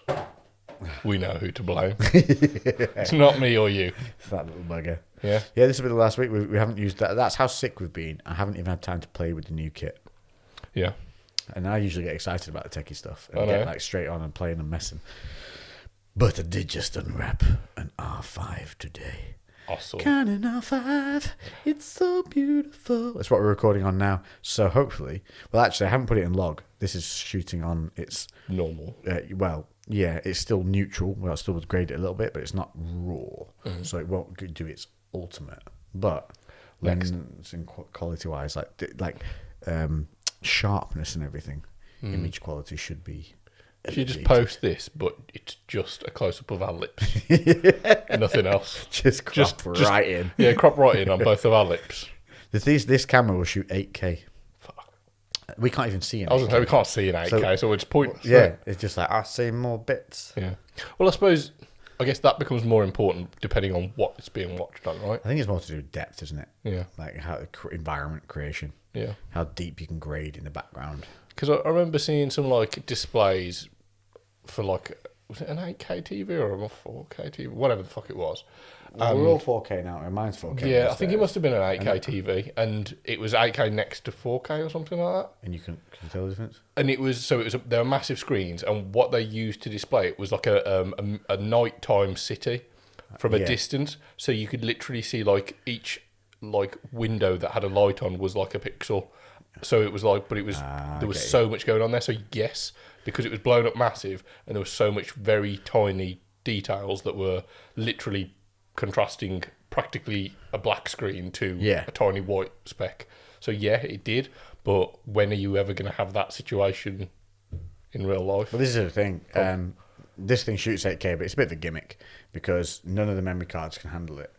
we know who to blame. It's not me or you. It's that little bugger. Yeah. Yeah, this will be the last week. We haven't used that. That's how sick we've been. I haven't even had time to play with the new kit. Yeah. And I usually get excited about the techie stuff and I get know. like straight on and playing and messing. But I did just unwrap an R5 today. Awesome. Canon R5, it's so beautiful. That's what we're recording on now. So hopefully, well, actually, I haven't put it in log. This is shooting on its Normal. well, yeah, it's still neutral. Well, I still would grade it a little bit, but it's not raw, so it won't do its ultimate. But lens and quality wise, like sharpness and everything, image quality should be. You just post this, but it's just a close up of our lips. Nothing else. Just crop right in. Yeah, crop right in on both of our lips. This camera will shoot 8K. Fuck. We can't even see it. I was going to say, we can't see in 8K, so it's pointless. Yeah, it's just like, I see more bits. Yeah. Well, I guess that becomes more important depending on what it's being watched on, right? I think it's more to do with depth, isn't it? Yeah. Like how environment creation. Yeah. How deep you can grade in the background. Because I remember seeing some like displays for like, was it an 8K TV or a 4K TV? Whatever the fuck it was. We're all 4K now, and mine's 4K. Yeah, I think it must have been an 8K TV, and it was 8K next to 4K or something like that. And can you tell the difference? And they were massive screens, and what they used to display it was like a nighttime city from a distance, so you could literally see like each like window that had a light on was like a pixel. So it was like, but it was there was so much going on there. So yes, because it was blown up massive, and there was so much very tiny details that were literally contrasting practically a black screen to a tiny white speck. So yeah, it did. But when are you ever going to have that situation in real life? Well, this is the thing. This thing shoots 8K, but it's a bit of a gimmick because none of the memory cards can handle it.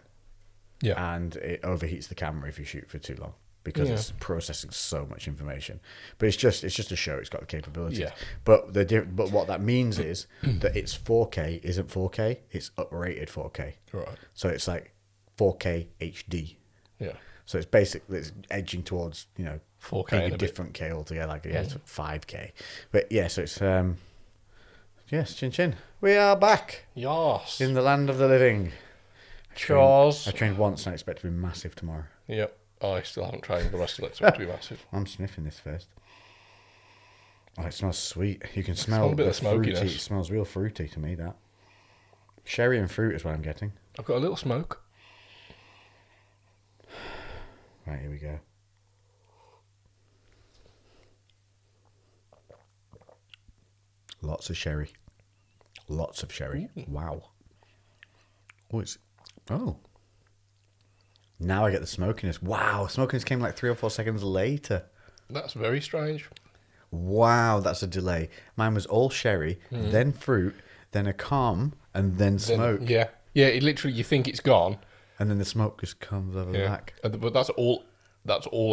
Yeah, and it overheats the camera if you shoot for too long because it's processing so much information. But it's just a show. It's got the capabilities. Yeah. But but what that means is that it's 4K isn't 4K. It's uprated 4K. Right. So it's like 4K HD. Yeah. So it's basically it's edging towards 4K being and a a different K altogether. Like it's 5K. But yeah, so it's yes, chin chin. We are back Yes. in the land of the living. Charles. I trained once and I expect to be massive tomorrow. Yep. I still haven't trained the rest of it to be massive. I'm sniffing this first. Oh, it smells sweet. You can smell a bit the of smokiness. fruity. It smells real fruity to me, that. Sherry and fruit is what I'm getting. I've got a little smoke. Right, here we go. Lots of sherry. Lots of sherry. Ooh. Wow. Oh, it's... Oh. Now I get the smokiness. Wow, smokiness came like 3 or 4 seconds later. That's very strange. Wow, that's a delay. Mine was all sherry, then fruit, then a calm, and then smoke. Yeah. Yeah, it literally, you think it's gone. And then the smoke just comes over the back. But that's all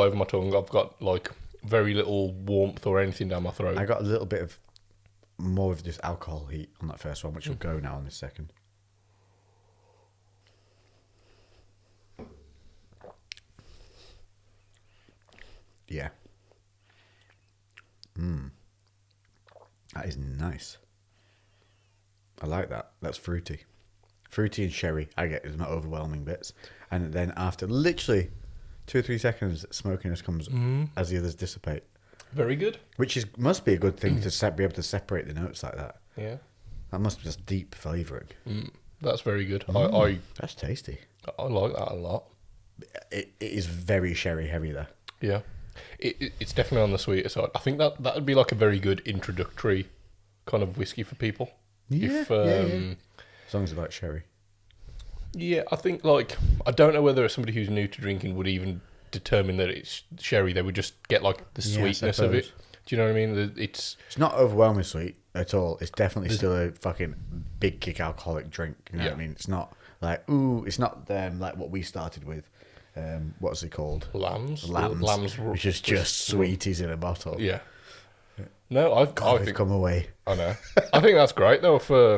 over my tongue. I've got like very little warmth or anything down my throat. I got a little bit of more of just alcohol heat on that first one, which will go now in this second. Yeah. That is nice. I like that. That's fruity. Fruity and sherry, I get is my overwhelming bits. And then after literally 2 or 3 seconds, smokiness comes as the others dissipate. Very good. Which is must be a good thing to be able to separate the notes like that. Yeah. That must be just deep flavouring. That's very good. That's tasty. I like that a lot. It is very sherry heavy there. Yeah. It's definitely on the sweeter side. I think that would be like a very good introductory kind of whiskey for people. Yeah, If, as long as it's like sherry. Yeah, I think like I don't know whether somebody who's new to drinking would even determine that it's sherry. They would just get like the sweetness of it. Do you know what I mean? It's not overwhelming sweet at all. It's definitely still a fucking big kick alcoholic drink. You know what I mean? It's not like it's not like what we started with. What's it called? Lambs, which is just sweeties in a bottle. Yeah. No, I think come away. I know. I think that's great though for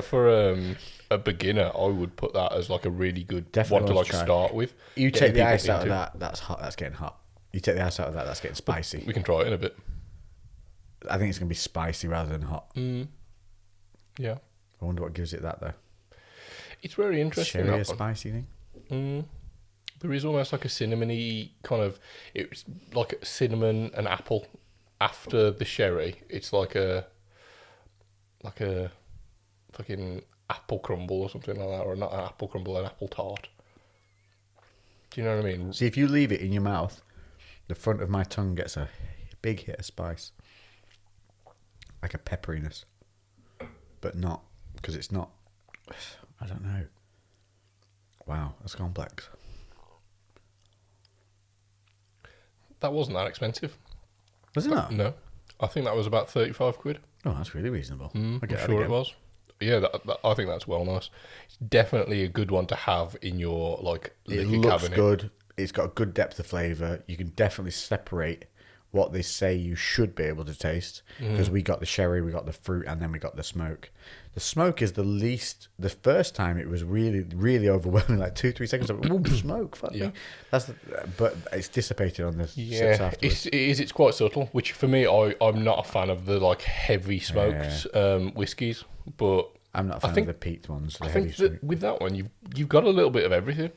a beginner. I would put that as like a really good Definitely one to like start with. You take the ice out of that, that's hot. That's getting hot. You take the ice out of that, that's getting spicy. We can try it in a bit. I think it's gonna be spicy rather than hot. Yeah. I wonder what gives it that though. It's very interesting. Sherry a spicy thing. There is almost like a cinnamony kind of. It's like cinnamon and apple. After the sherry, it's like a fucking apple crumble or something like that, or not an apple crumble, an apple tart. Do you know what I mean? See, if you leave it in your mouth, the front of my tongue gets a big hit of spice. Like a pepperiness. But not, because it's not, I don't know. Wow, that's complex. That wasn't that expensive. Was it not? No. I think that was about 35 quid. Oh, that's really reasonable. I I'm get that sure again. it was. Yeah, I think that's well nice. It's definitely a good one to have in your like It liquor looks cabinet. good. It's got a good depth of flavour. You can definitely separate what they say you should be able to taste. Because we got the sherry, we got the fruit, and then we got the smoke. The smoke is the least. The first time it was really, really overwhelming. Like 2-3 seconds of smoke. Fuck me. That's but it's dissipated on the sips Yeah, afterwards. it's quite subtle. Which for me, I'm not a fan of the like heavy smoked whiskies, but I'm not a fan of the peaked ones. The I heavy think that with that one, you've got a little bit of everything.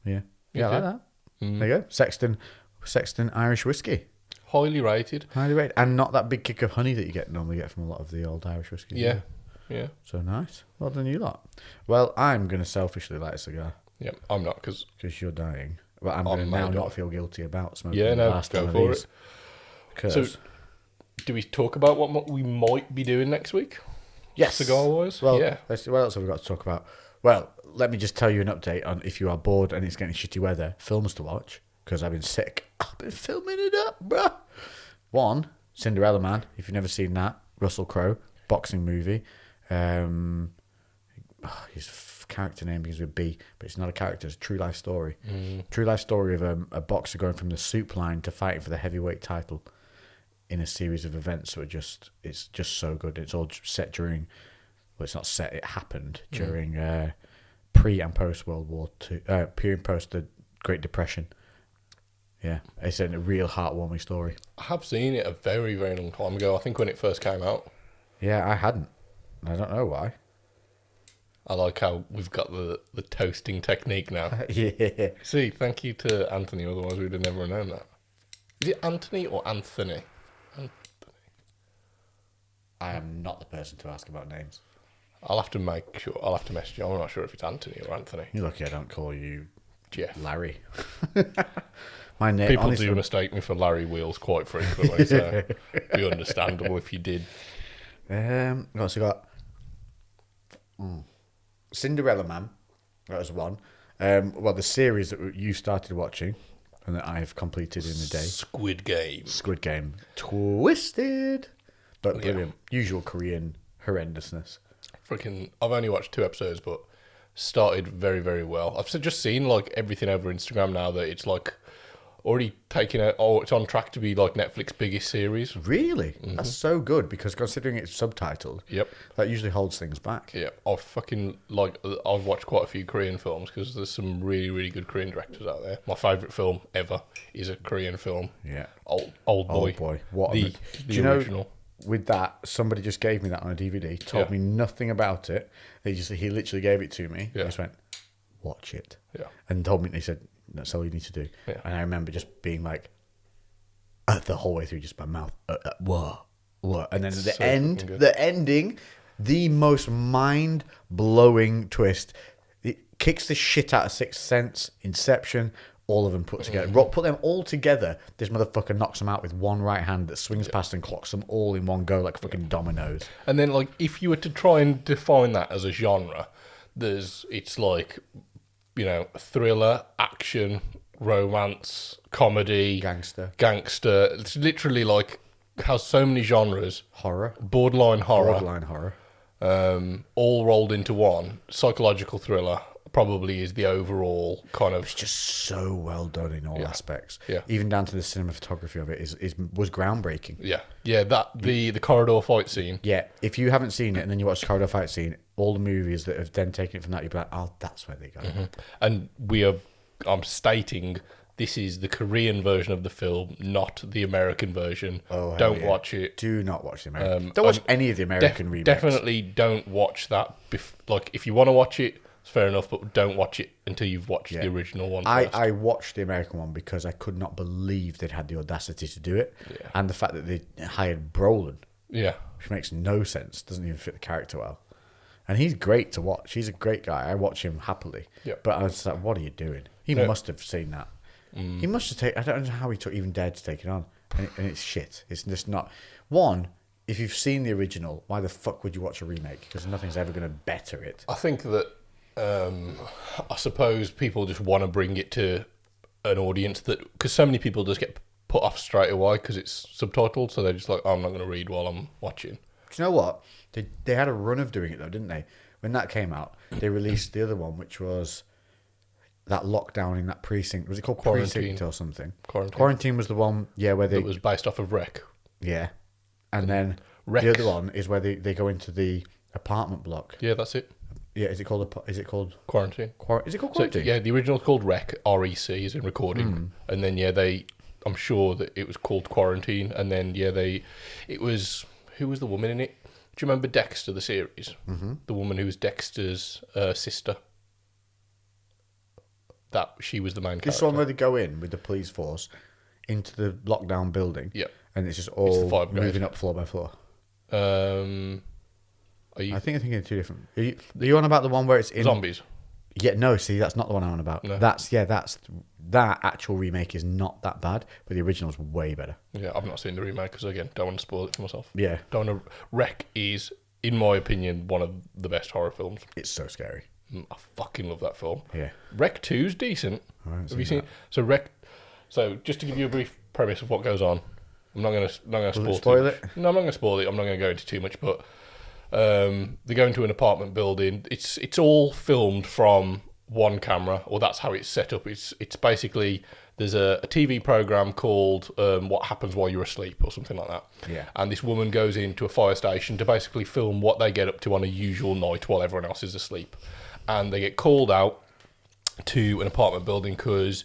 Yeah, I like that. There you go. Sexton Irish whiskey. Highly rated. Highly rated. And not that big kick of honey that you normally get from a lot of the old Irish whiskies. Yeah, yeah, So nice. Well done, you lot. Well, I'm going to selfishly light a cigar yeah. I'm not because because you're dying. But I'm going to now not feel guilty about smoking Yeah, the no, last go one of for these. it. Because So, do we talk about what we might be doing next week? yes. Cigar-wise? Well, Yeah. let's see, what else have we got to talk about? Well, let me just tell you an update on if you are bored and it's getting shitty weather, films to watch, because I've been sick. I've been filming it up, bruh. One, Cinderella Man, if you've never seen that. Russell Crowe, boxing movie. His character name begins with B, but it's not a character, it's a true life story. True life story of a boxer going from the soup line to fighting for the heavyweight title in a series of events that it's just so good. It's all set during, well, it's not set, it happened during pre and post World War II, pre and post the Great Depression. Yeah, it's a real heartwarming story. I have seen it a very, very long time ago. I think when it first came out. Yeah, I hadn't. I don't know why. I like how we've got the toasting technique now. Yeah. See, thank you to Anthony, otherwise we'd have never known that. Is it Anthony or Anthony? I am not the person to ask about names. I'll have to make sure. I'll have to message you. I'm not sure if it's Anthony or Anthony. You're lucky I don't call you Jeff. Larry. My name, People honestly, do mistake me for Larry Wheels quite frequently, so it'd be understandable if you did. What else we got? Cinderella Man. That was one. Well, the series that you started watching and that I've completed in a day. Squid Game. Squid Game. Twisted. But brilliant. Usual Korean horrendousness. Freaking, I've only watched 2 episodes, but started very, very well. I've just seen like everything over Instagram now that it's like already taken out. Oh, it's on track to be like Netflix's biggest series. Really? That's so good because considering it's subtitled, Yep. that usually holds things back. Yeah, I've watched quite a few Korean films because there's some really, really good Korean directors out there. My favourite film ever is a Korean film. Yeah. Old Boy. Old Boy. What The do you original. know, with that, somebody just gave me that on a DVD, told me nothing about it. He literally gave it to me. Yeah. I just went, watch it. Yeah. And told me, he said, that's all you need to do. Yeah. And I remember just being like, the whole way through, just my mouth, what? And then So fucking good. the ending, the most mind-blowing twist. It kicks the shit out of Sixth Sense, Inception, all of them put together. Put them all together, this motherfucker knocks them out with one right hand that swings past and clocks them all in one go like fucking dominoes. And then, like, if you were to try and define that as a genre, it's like, you know, thriller, action, romance, comedy, Gangster. It's literally like has so many genres, Horror. borderline horror, Borderline horror. all rolled into one. Psychological thriller probably is the overall kind of. It's just so well done in all aspects. Yeah. Even down to the cinematography of it was groundbreaking. Yeah. That the corridor fight scene. Yeah, if you haven't seen it and then you watch the corridor fight scene, all the movies that have then taken it from that, you'll be like, oh, that's where they go. And I'm stating this is the Korean version of the film, not the American version. Oh, Don't hell yeah. watch it. Do not watch the American. Don't watch any of the American remakes. Definitely don't watch that. Like, if you want to watch it, it's fair enough, but don't watch it until you've watched the original one first. I watched the American one because I could not believe they'd had the audacity to do it. Yeah. And the fact that they hired Brolin, Yeah. which makes no sense, doesn't even fit the character well. And he's great to watch. He's a great guy. I watch him happily. Yep. But I was like, what are you doing? He must have seen that. He must have taken... I don't know how he even dared to take it on. And it's shit. It's just not... One, if you've seen the original, why the fuck would you watch a remake? Because nothing's ever going to better it. I think that I suppose people just want to bring it to an audience that... Because so many people just get put off straight away because it's subtitled, so they're just like, oh, I'm not going to read while I'm watching. Do you know what? They had a run of doing it, though, didn't they? When that came out, they released the other one, which was... that lockdown in that precinct. Was it called Quarantine. Precinct or something? Quarantine. Quarantine was the one, where they... It was based off of Rec. Yeah. And then Rex. the other one is where they go into the apartment block. Yeah, that's it. Yeah, is it called Quarantine. is it called So, Quarantine? yeah, the original's called Rec, R-E-C, is in recording. And then, I'm sure that it was called Quarantine. And then, it was... Who was the woman in it? Do you remember Dexter, the series? Mm-hmm. The woman who was Dexter's sister. That she was the main character. This one where they go in with the police force into the lockdown building. Yeah. And it's just the all fire brigade. moving up floor by floor. Are you I think I'm thinking of two different... Are you on about the one where it's in... zombies? Yeah, no, see, that's not the one I'm on about. No. That actual remake is not that bad, but the original's way better. Yeah, I've not seen the remake because, again, don't want to spoil it for myself. Yeah. Don't want to... Rec is, in my opinion, one of the best horror films. It's so scary. I fucking love that film. Yeah. Rec 2's decent. haven't Have you seen seen? So Rec. So just to give you a brief premise of what goes on, I'm not going to spoil it? No, I'm not going to spoil it. I'm not going to go into too much, but they go into an apartment building. It's all filmed from one camera, or that's how it's set up. It's basically there's a TV program called What Happens While You're Asleep or something like that. Yeah. And this woman goes into a fire station to basically film what they get up to on a usual night while everyone else is asleep. And they get called out to an apartment building because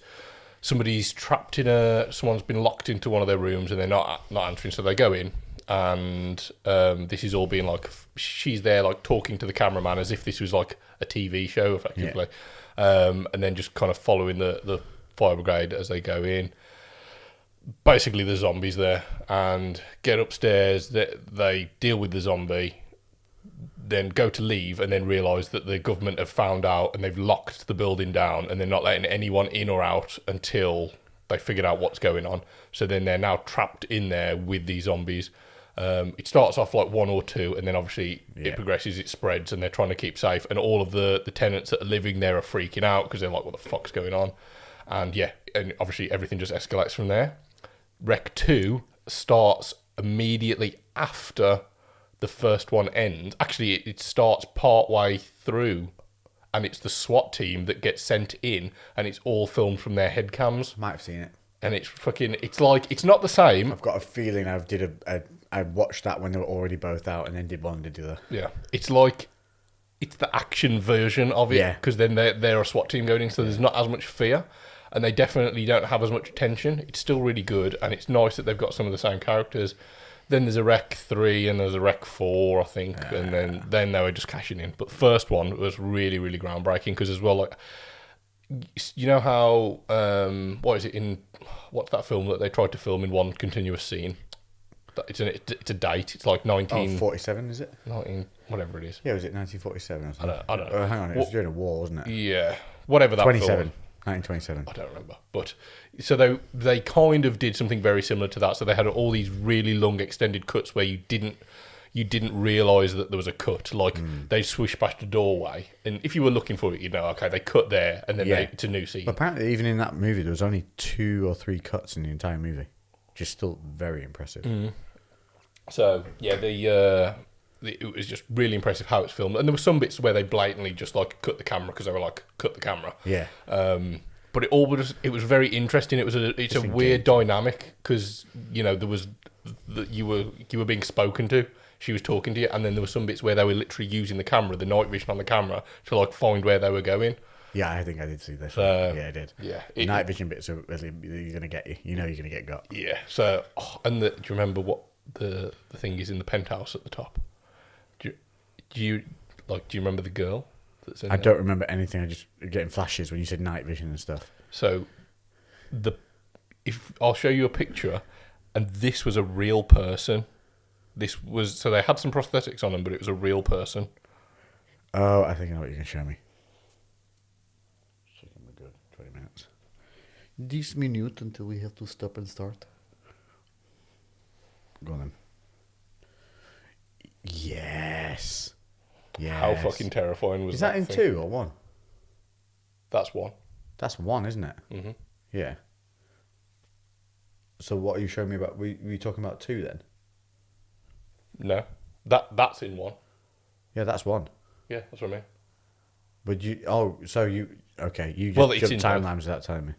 somebody's trapped someone's been locked into one of their rooms and they're not answering. So they go in, and this is all being like, she's there like talking to the cameraman as if this was like a TV show effectively. Yeah. And then just kind of following the fire brigade as they go in. Basically, the zombies there, and get upstairs. They deal with the zombie, then go to leave, and then realise that the government have found out and they've locked the building down, and they're not letting anyone in or out until they figured out what's going on. So then they're now trapped in there with these zombies. It starts off like one or two, and then obviously it progresses, it spreads, and they're trying to keep safe. And all of the tenants that are living there are freaking out because they're like, what the fuck's going on? And and obviously everything just escalates from there. Rec 2 starts immediately after the first one ends. Actually, it starts part way through, and it's the SWAT team that gets sent in, and it's all filmed from their head cams. Might have seen it. And it's like, it's not the same. I've got a feeling I watched that when they were already both out, and then did one and did the other. Yeah. It's like, it's the action version of it. Yeah. Because then they're a SWAT team going in, so there's not as much fear. And they definitely don't have as much tension. It's still really good, and it's nice that they've got some of the same characters. Then there's a Rec 3 and there's a Rec 4, I think, and then they were just cashing in. But the first one was really, really groundbreaking because as well, like, you know how, what's that film that they tried to film in one continuous scene? It's a date. It's like 47, is it? 19, whatever it is. Yeah, was it 1947 or something? I don't know. Hang on, it was during a war, wasn't it? Yeah, whatever that 27. film. 1927. I don't remember. But so they kind of did something very similar to that. So they had all these really long extended cuts where you didn't realise that there was a cut. Like they swish past a doorway, and if you were looking for it, you'd know, okay, they cut there, and then it's a new scene. But apparently, even in that movie, there was only 2 or 3 cuts in the entire movie, which is still very impressive. So yeah, it was just really impressive how it's filmed, and there were some bits where they blatantly just like cut the camera because they were like, cut the camera. Yeah. But it was very interesting. It's a weird dynamic because there was you were being spoken to. She was talking to you, and then there were some bits where they were literally using the camera, the night vision on the camera, to like find where they were going. Yeah, I think I did see this. Yeah, I did. Yeah, night vision bits are really, you're gonna get you. You know, you're gonna get got. Yeah. So, do you remember what the thing is in the penthouse at the top? Do you remember the girl that's in there? I don't remember anything. I just getting flashes when you said night vision and stuff. So, if I'll show you a picture, and this was a real person. So they had some prosthetics on them, but it was a real person. Oh, I think I know what you can show me. Checking the good 20 minutes. This minute until we have to stop and start. Go on then. Yes. Yes. How fucking terrifying was Is that in thing? 2 or 1? That's 1. That's 1, isn't it? Mm-hmm. Yeah. So what are you showing me about? Were you talking about 2 then? No, that's in 1. Yeah, that's 1. Yeah, that's what I mean. But you... Oh, so you... Okay, you just Well, it's jumped in timelines without telling me.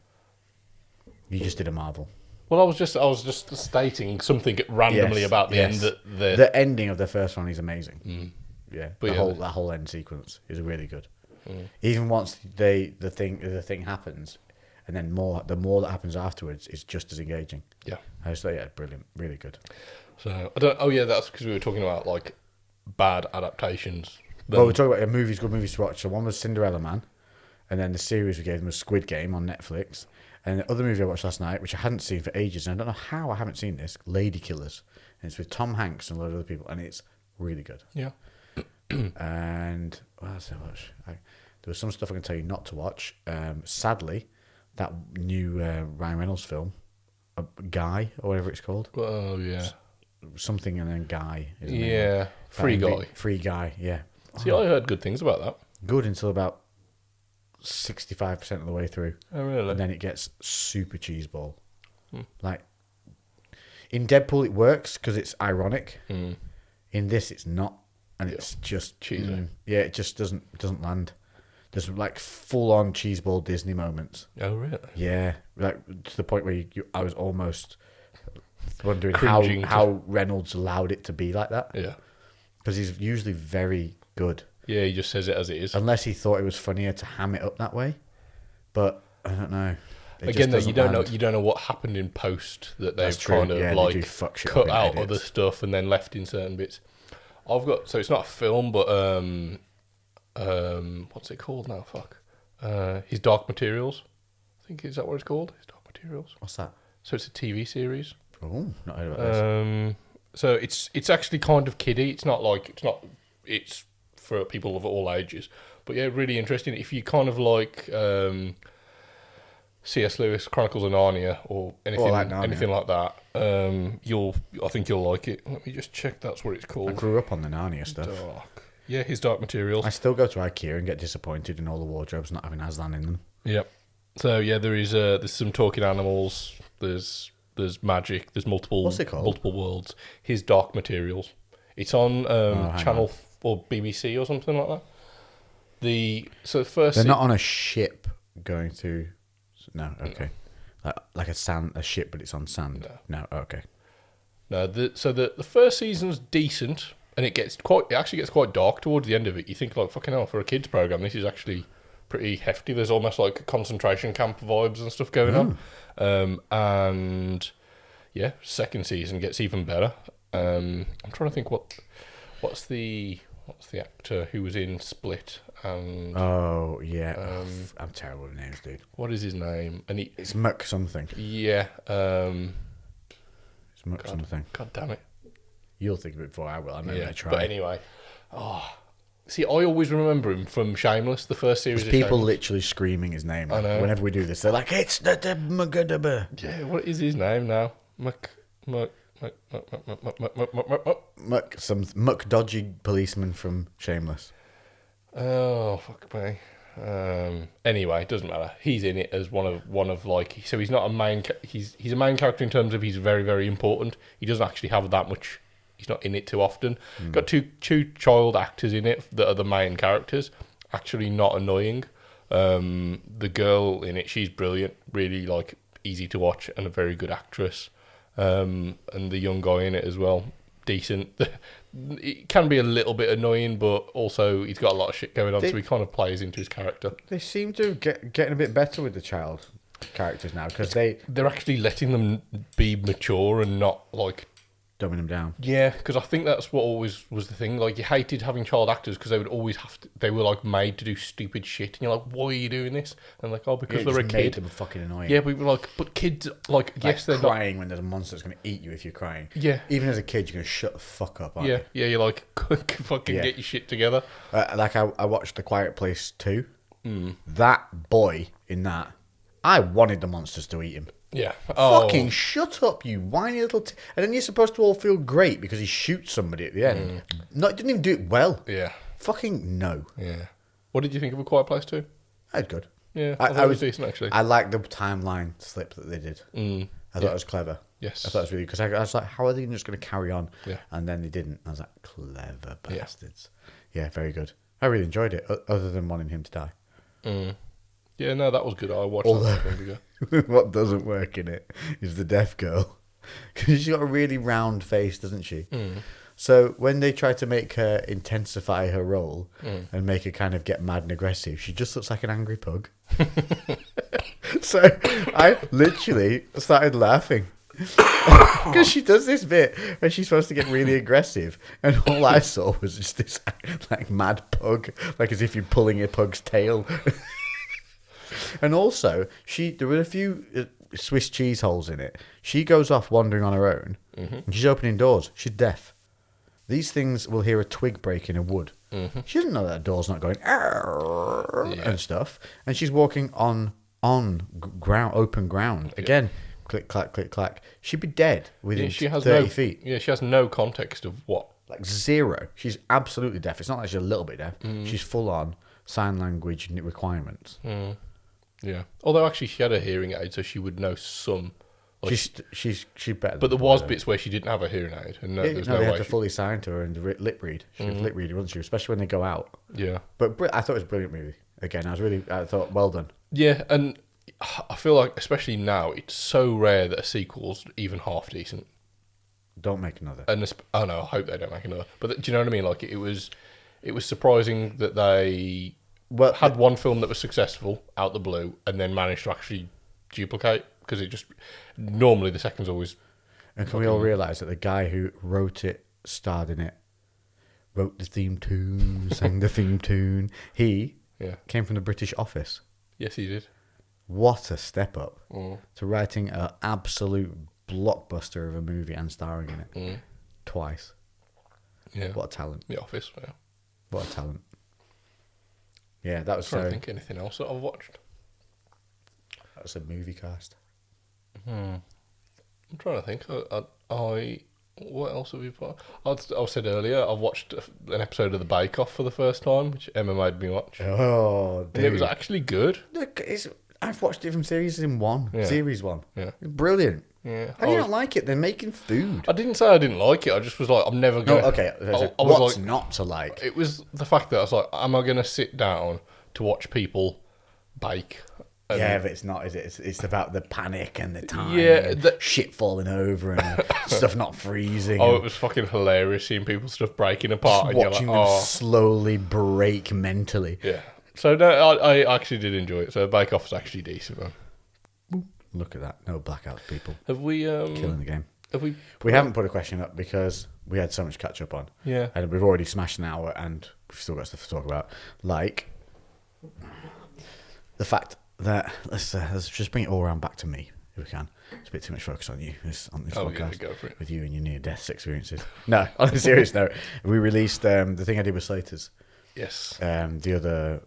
You just did a Marvel. Well, I was just stating something randomly Yes, about the yes. end that The ending of the first one is amazing. Yeah, But that whole end sequence is really good. Even once the thing happens, and then the more that happens afterwards is just as engaging. Yeah. I just thought, yeah, brilliant, really good. So I don't. Oh yeah, that's because we were talking about like bad adaptations. Well, we're talking about good movies to watch. So one was Cinderella Man, and then the series we gave them was Squid Game on Netflix. And the other movie I watched last night, which I hadn't seen for ages, and I don't know how I haven't seen this, Lady Killers. And it's with Tom Hanks and a lot of other people, and it's really good. Yeah. And what else did I watch? There was some stuff I can tell you not to watch. Sadly, that new Ryan Reynolds film, Guy, or whatever it's called. Oh yeah. Something and then Guy. Is the name. Yeah. Free Guy. Free Guy, yeah. See, I heard good things about that. Good until about 65% of the way through. Oh really? And then it gets super cheeseball. Like, in Deadpool it works because it's ironic. In this it's not. And it's just cheesy. Yeah, it just doesn't land. There's like full on cheeseball Disney moments. Oh really? Yeah, like to the point where I was almost wondering Cringing how Reynolds allowed it to be like that. Yeah. Because he's usually very good, Yeah, he just says it as it is. unless he thought it was funnier to ham it up that way. But I don't know. It Again, just though, you doesn't don't land. know. You don't know what happened in post that they've That's true. kind of Yeah, they like do fuck shit cut up in out edits. other stuff and then left in certain bits. I've got so it's not a film, but what's it called now? Fuck. His Dark Materials. I think is that what it's called? His Dark Materials. What's that? So it's a TV series. Oh, not heard about this. So it's actually kind of kiddie. It's for people of all ages. But yeah, really interesting. If you kind of like C.S. Lewis, Chronicles of Narnia, or anything like Narnia. anything like that, I think you'll like it. Let me just check. That's what it's I called. grew up on the Narnia stuff. Dark. Yeah, his Dark Materials. I still go to IKEA and get disappointed in all the wardrobes not having Aslan in them. Yep. So yeah, there's some talking animals. There's magic. There's multiple. What's it called? Multiple worlds. His Dark Materials. It's on hang Channel or BBC or something like that. The first. They're not on a ship going through. No, okay. Like a ship, but it's on sand. No, okay. No, the first season's decent, and it actually gets quite dark towards the end of it. You think like fucking hell for a kids program, this is actually pretty hefty. There's almost like concentration camp vibes and stuff going on, and yeah, second season gets even better. I'm trying to think what's the actor who was in Split and Oh yeah, I'm terrible with names, dude. what is his name? And It's Muck something. yeah, It's Muck something. God damn it. You'll think of it before I will. I'm gonna try. But anyway, see, I always remember him from Shameless, the first series. There's of people Shameless. literally screaming his name. I know. Whenever we do this, they're like, "It's the Yeah, what is his name now? Muck dodgy policeman from Shameless." Oh fuck me. Anyway, it doesn't matter. He's in it as one of like. So he's not a main. He's a main character in terms of he's very very important. He doesn't actually have that much. He's not in it too often. Got two child actors in it that are the main characters. Actually, not annoying. The girl in it, she's brilliant. Really like easy to watch and a very good actress. And the young guy in it as well, decent. It can be a little bit annoying, but also he's got a lot of shit going on, so he kind of plays into his character. They seem to getting a bit better with the child characters now because They're actually letting them be mature and not like dumbing them down. Yeah, because I think that's what always was the thing. Like, you hated having child actors because they would always have to. They were like made to do stupid shit, and you're like, "Why are you doing this?" And like, "Oh, because It they're a just made kid." them fucking annoying. Yeah, but we were like, "But kids, like, yes, they're not." crying when there's a monster that's going to eat you if you're crying. Yeah, Even as a kid, you're going to shut the fuck up, aren't yeah, you? yeah. You're like, fucking Yeah. get your shit together. Like I watched The Quiet Place 2. Mm. That boy in that, I wanted the monsters to eat him. Yeah. Fucking shut up, you whiny little... And then you're supposed to all feel great because he shoots somebody at the end. No, he didn't even do it well. Yeah. Fucking no. Yeah. What did you think of A Quiet Place 2? That's good. Yeah, I thought it was decent, actually. I liked the timeline slip that they did. I thought it was clever. Yes. I thought it was really... Because I was like, how are they just going to carry on? Yeah. And then they didn't. I was like, clever bastards. Yeah, very good. I really enjoyed it, other than wanting him to die. Yeah, no, that was good. I watched that not long ago. What doesn't work in it is the deaf girl. Because she's got a really round face, doesn't she? So when they try to make her intensify her role and make her kind of get mad and aggressive, she just looks like an angry pug. So I literally started laughing. Because she does this bit where she's supposed to get really aggressive, and all I saw was just this like mad pug, like as if you're pulling a pug's tail. And also, there were a few Swiss cheese holes in it. She goes off wandering on her own, and she's opening doors. She's deaf. These things will hear a twig break in a wood. She doesn't know that a door's not going and stuff, and she's walking on ground, open ground again. Click clack, click clack. She'd be dead within 30 feet. Yeah, she has no context of what. Like zero. She's absolutely deaf. It's not like she's a little bit deaf. She's full on sign language requirements. Yeah. Although actually she had a hearing aid, so she would know some. Like, she's better. But there was bits where she didn't have a hearing aid, and there was no they way. had to fully sign to her and lip read. She was lip reader, wasn't she? Especially when they go out. Yeah. But I thought it was a brilliant movie. Again, I thought well done. Yeah, and I feel like, especially now, it's so rare that a sequel's even half decent. Don't make another. And I hope they don't make another. But do you know what I mean? Like, it was surprising that they had one film that was successful out the blue, and then managed to actually duplicate, because it just normally the second's always. And can we all realise that the guy who wrote it, starred in it, wrote the theme tune, sang the theme tune, he came from the British Office. Yes, he did. What a step up to writing an absolute blockbuster of a movie and starring in it twice. Yeah. What a talent. The Office, yeah. What a talent. Yeah, that was I'm trying to think anything else that I've watched. That was a movie cast. I'm trying to think. What else have you put? I said earlier, I've watched an episode of The Bake Off for the first time, which Emma made me watch. Oh, dude. And it was actually good. Look, I've watched different series in one. Yeah. Series one. Yeah. It's brilliant. Yeah. How do you not like it? They're making food. I didn't say I didn't like it. I just was like, I'm never going to... okay. I was What's like, not to like? It was the fact that I was like, am I going to sit down to watch people bake? Yeah, but it's not, is it? It's about the panic and the time. Yeah, and shit falling over and stuff not freezing. Oh, it was fucking hilarious seeing people's stuff breaking apart. And watching you're like, them slowly break mentally. Yeah. So no, I actually did enjoy it. So Bake Off was actually decent, man. Look at that. No blackouts, people. Have we Killing the game. Have we? We haven't put a question up because we had so much catch up on. Yeah. And we've already smashed an hour and we've still got stuff to talk about. Like the fact that let's just bring it all around back to me if we can. It's a bit too much focus on you on this podcast. Yeah, go for it. With you and your near-death experiences. No, on a serious note, we released the thing I did with Slater's. Yes. The other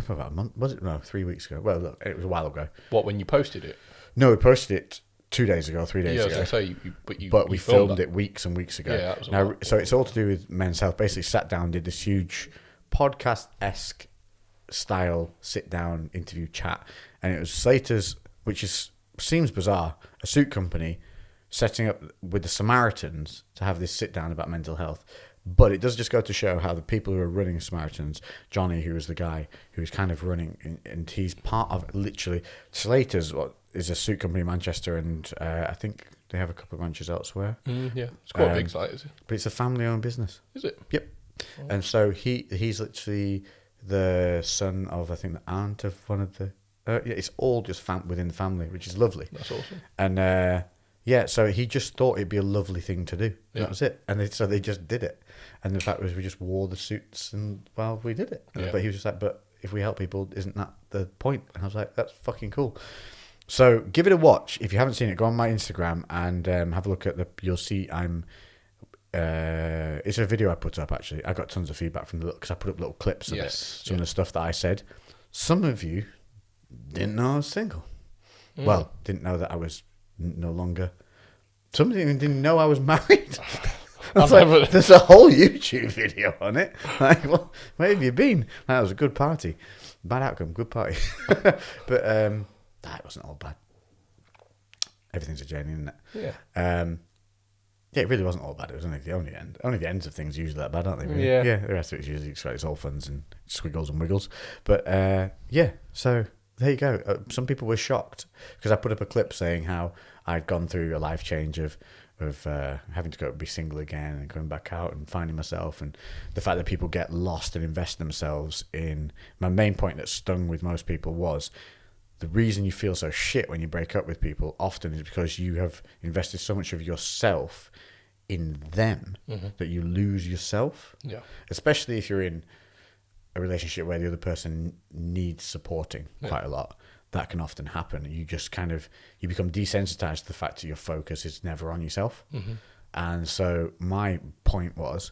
about a month, was it? No, 3 weeks ago. Well, look, it was a while ago. What, when you posted it? No, we posted it 2 days ago, 3 days Yeah, I ago. was going to say, but we filmed it weeks and weeks ago. Yeah, that was a now, while. so it's all to do with men's health. Basically, sat down, did this huge podcast-esque style sit-down interview chat, and it was Slater's, which seems bizarre, a suit company setting up with the Samaritans to have this sit-down about mental health. But it does just go to show how the people who are running Samaritans, Johnny, who was the guy who was kind of running, and he's part of literally Slater's, is a suit company in Manchester, and I think they have a couple of branches elsewhere. Yeah, it's quite a big site, is it? But it's a family-owned business. Is it? Yep. Oh. And so he's literally the son of, I think, the aunt of one of the... yeah, it's all just within the family, which is lovely. That's awesome. And Yeah, so he just thought it'd be a lovely thing to do. Yeah. That was it. And so they just did it. And the fact was we just wore the suits and, well, we did it. Yeah. But he was just like, but if we help people, isn't that the point? And I was like, that's fucking cool. So give it a watch. If you haven't seen it, go on my Instagram and have a look at you'll see it's a video I put up, actually. I got tons of feedback from because I put up little clips of it. Some of the stuff that I said. Some of you didn't know I was single. Well, didn't know that I was no longer. Some of you didn't know I was married. I was like, there's a whole YouTube video on it. Like, well, where have you been? That was a good party. Bad outcome, good party. But that wasn't all bad. Everything's a journey, isn't it? Yeah. Yeah, it really wasn't all bad. It was only the end. Only the ends of things are usually that bad, aren't they? Really? Yeah. Yeah. The rest of it's usually it's all funs and squiggles and wiggles. But yeah, so there you go. Some people were shocked because I put up a clip saying how I'd gone through a life change of having to go be single again and going back out and finding myself, and the fact that people get lost and invest themselves in. My main point that stung with most people was the reason you feel so shit when you break up with people often is because you have invested so much of yourself in them that you lose yourself. Yeah. Especially if you're in a relationship where the other person needs supporting quite a lot. That can often happen. You just you become desensitized to the fact that your focus is never on yourself. And so my point was,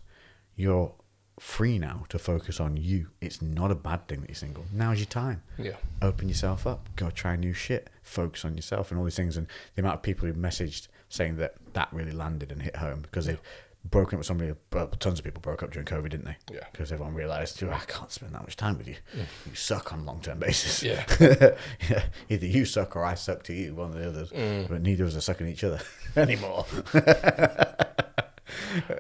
you're free now to focus on you. It's not a bad thing that you're single. Now's your time. Yeah. Open yourself up. Go try new shit. Focus on yourself and all these things. And the amount of people who messaged saying that really landed and hit home because they've broken up with somebody. Well, tons of people broke up during COVID, didn't they? Yeah. Because everyone realised, I can't spend that much time with you. You suck on a long-term basis. Yeah. Yeah. Either you suck or I suck to you, one or the others. But neither of us are sucking each other anymore.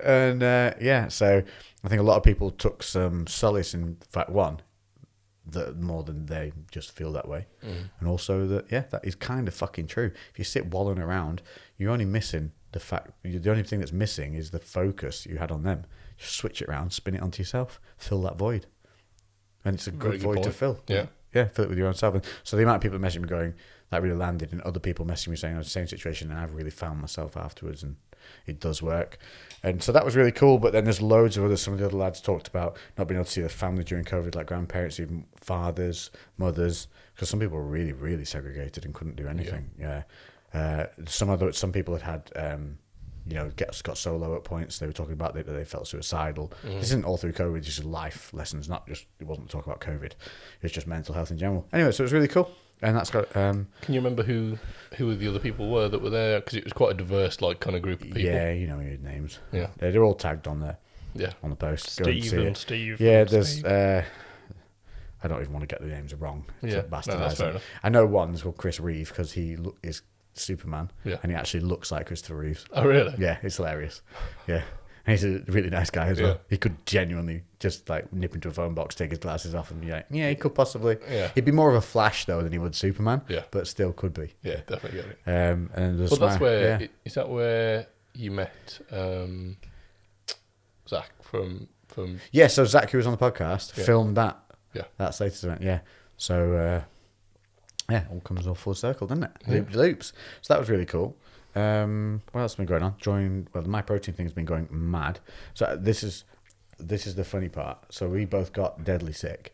And yeah, so I think a lot of people took some solace in fact, one, that more than they just feel that way. And also that, that is kind of fucking true. If you sit wallowing around, you're only missing the only thing that's missing is the focus you had on them. Just switch it around, spin it onto yourself, fill that void. And it's a good void to fill. Yeah. Yeah, fill it with your own self. And so the amount of people messaging me going, that really landed, and other people messaging me saying, I was in the same situation and I've really found myself afterwards and it does work. And so that was really cool. But then there's loads of some of the other lads talked about not being able to see their family during COVID, like grandparents, even fathers, mothers, because some people were really, really segregated and couldn't do anything. Yeah. Some people had got solo at points. They were talking about that they felt suicidal. This isn't all through COVID, just life lessons, not just, it wasn't talk about COVID. It's just mental health in general. Anyway, so it was really cool. And that's got... Can you remember who the other people were that were there? Because it was quite a diverse kind of group of people. Yeah, you know your names. Yeah. They're all tagged on there. Yeah. On the post. Steve. Yeah, there's... I don't even want to get the names wrong. Yeah, that's fair enough. I know one's called Chris Reeve because he is Superman. Yeah. And he actually looks like Christopher Reeves. Oh, really? Yeah, it's hilarious. Yeah. And he's a really nice guy as well. Yeah. He could genuinely just nip into a phone box, take his glasses off and be like, yeah, he could possibly. Yeah. He'd be more of a Flash though than he would Superman. Yeah. But still could be. Yeah, definitely get it. And But that's where is that where you met Zach from Yeah, so Zach, who was on the podcast, filmed that. Yeah. That's latest event, yeah. So all comes all full circle, doesn't it? Loops. So that was really cool. What else has been going on? The My Protein thing's been going mad. So this is the funny part. So we both got deadly sick.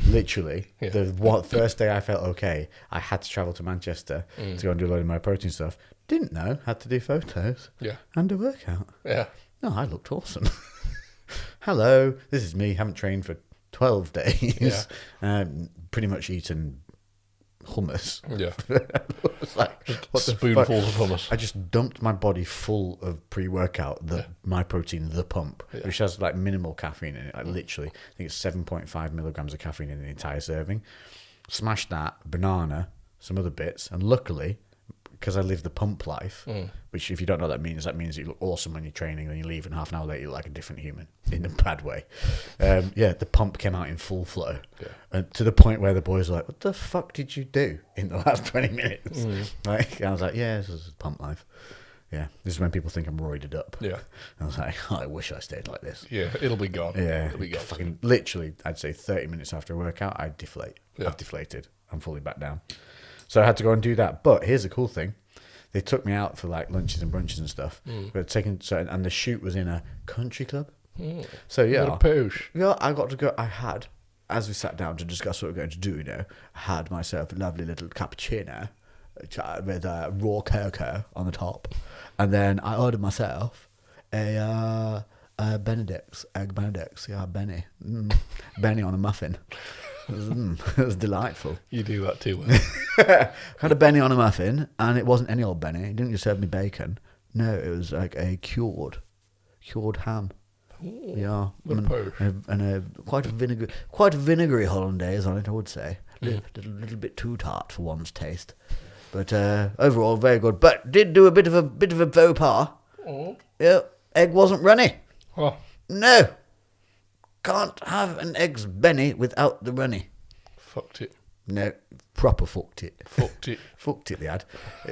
Literally, the first day I felt okay, I had to travel to Manchester to go and do a load of My Protein stuff. Didn't know, had to do photos and a workout. Yeah. No, I looked awesome. Hello, this is me. Haven't trained for 12 days. Pretty much eaten hummus. Yeah. It's like, what the spoonfuls fuck? of hummus. I just dumped my body full of pre-workout, My Protein, the pump, which has minimal caffeine in it. Literally, I think it's 7.5 milligrams of caffeine in the entire serving. Smashed that, banana, some other bits, and luckily, because I live the pump life, which if you don't know what that means you look awesome when you're training, then you leave and half an hour later you look like a different human, in a bad way. The pump came out in full flow. Yeah. And to the point where the boys were like, what the fuck did you do in the last 20 minutes? And I was like, this is pump life. Yeah, this is when people think I'm roided up. Yeah. And I was like, I wish I stayed like this. Yeah, it'll be gone. Yeah, It'll be gone. fucking literally, I'd say 30 minutes after a workout, I'd deflate. Yeah. I've deflated. I'm fully back down. So I had to go and do that. But here's the cool thing. they took me out for like lunches and brunches and stuff. But and the shoot was in a country club. So yeah, What a poosh. yeah, I got to go. I had, as we sat down to discuss what we're going to do, I had myself a lovely little cappuccino with raw cocoa on the top, and then I ordered myself a Benedict's, egg Benedict's. Yeah, Benny, Benny on a muffin. It was delightful. You do that too well. I had a Benny on a muffin, and it wasn't any old Benny. He didn't just serve me bacon. No, it was like a cured ham. Ooh, Yeah, what a poosh. and a quite a vinegary hollandaise on it, I would say. Little bit too tart for one's taste, but overall very good. But did do a bit of a faux pas. Yeah, egg wasn't runny. Oh, No, can't have an eggs Benny without the runny. fucked it. No, proper fucked it. Fucked it. Fucked it, they had.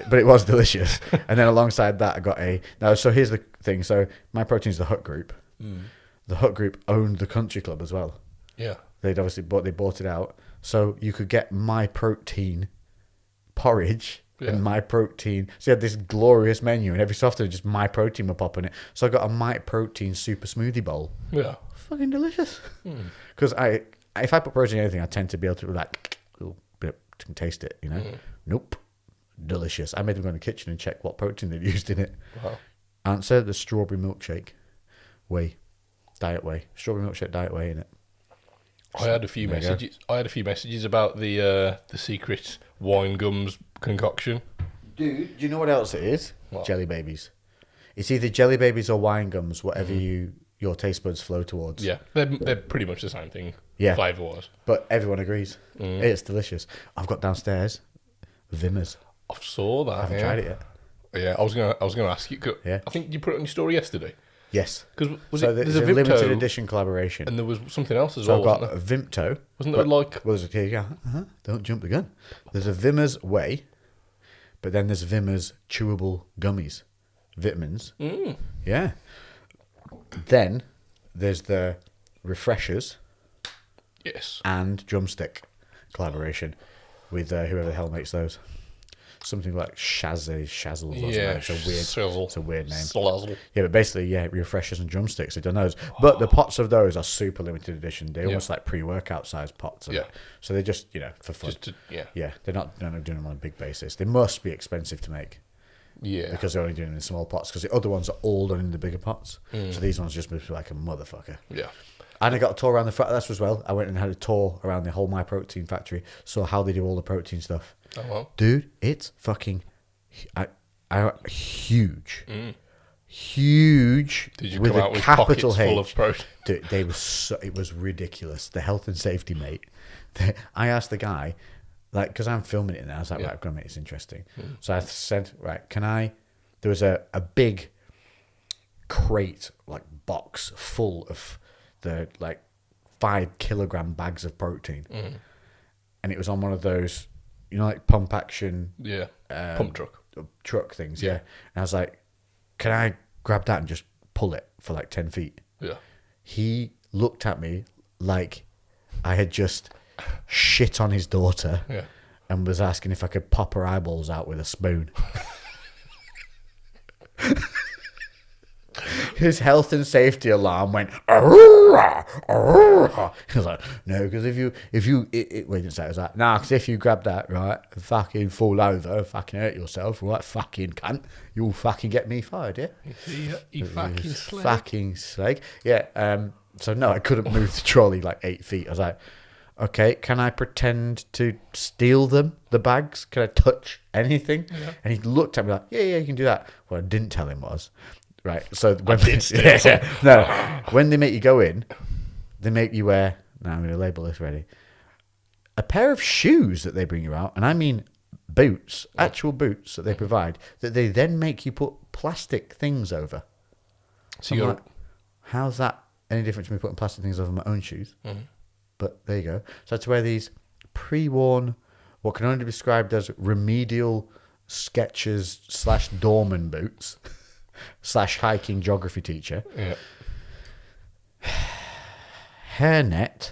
But it was delicious. And then alongside that, I got so here's the thing. So My Protein's the Hut Group. The Hut Group owned the country club as well. Yeah. They bought it out. So you could get My Protein porridge and My Protein. So you had this glorious menu, and every so often just My Protein would pop in it. So I got a My Protein super smoothie bowl. Yeah. Fucking delicious. Because if I put protein in anything, I tend to be able to like, can taste it, Nope. Delicious. I made them go in the kitchen and check what protein they'd used in it. Wow. Answer: the strawberry milkshake. Diet whey. Strawberry milkshake, diet whey in it. I had a few messages about the secret wine gums concoction. Dude, do you know what else it is? What? Jelly babies. It's either jelly babies or wine gums, whatever your taste buds flow towards. Yeah, they're pretty much the same thing. Yeah. Flavour-wise. But everyone agrees. It's delicious. I've got downstairs Vimmers. I saw that. I haven't tried it yet. Yeah, I was gonna ask you. Yeah. I think you put it on your story yesterday. Yes. Because There's a limited edition collaboration. and there was something else as So well. I've got a Vimto. Wasn't there like? Well, here you go. Don't jump the gun. There's a Vimmers Whey, but then there's Vimmers chewable gummies, vitamins. Yeah. Then there's the Refreshers Yes. and Drumstick collaboration with whoever the hell makes those. Something like Shazzles or something. It's a weird name. Slazzle. Yeah, but basically, Refreshers and Drumsticks. They've done those. But the pots of those are super limited edition. They're almost like pre-workout size pots. Yeah. So they're just, for fun. Yeah, they're not doing them on a big basis. They must be expensive to make. Yeah. Because they're only doing them in small pots. Because the other ones are all done in the bigger pots. So these ones just move like a motherfucker. Yeah. And I got a tour around that's as well. I went and had a tour around the whole My Protein factory. Saw how they do all the protein stuff. Oh well. Dude, it's fucking huge. Huge. Did you with come a out with capital pockets full H. of protein? Dude, it was ridiculous. The health and safety mate. I asked the guy, like, because I'm filming it now. I was like, right, I'm gonna make this interesting. So I said, right, there was a big crate, like box full of the like 5 kilogram bags of protein, and it was on one of those, like pump action, Pump truck things, And I was like, can I grab that and just pull it for like 10 feet? Yeah. He looked at me like I had just shit on his daughter, and was asking if I could pop her eyeballs out with a spoon. His health and safety alarm went. He was like, no, because if you wait, didn't say it was that. Nah, because if you grab that, right, and fucking fall over, fucking hurt yourself, right, fucking cunt, you'll fucking get me fired, yeah. You fucking slag. Fucking slag. Yeah. So no, I couldn't move the trolley like 8 feet. I was like, okay, can I pretend to steal the bags? Can I touch anything? Yeah. And he looked at me like, yeah, you can do that. What I didn't tell him was, right, so when when they make you go in, they make you wear, now I'm going to label this ready, a pair of shoes that they bring you out, and I mean boots, actual boots that they provide, that they then make you put plastic things over. So I'm like, how's that any different to me putting plastic things over my own shoes? But there you go. So I had to wear these pre-worn, what can only be described as remedial Skechers / Dorman boots / hiking geography teacher. Yeah. Hairnet,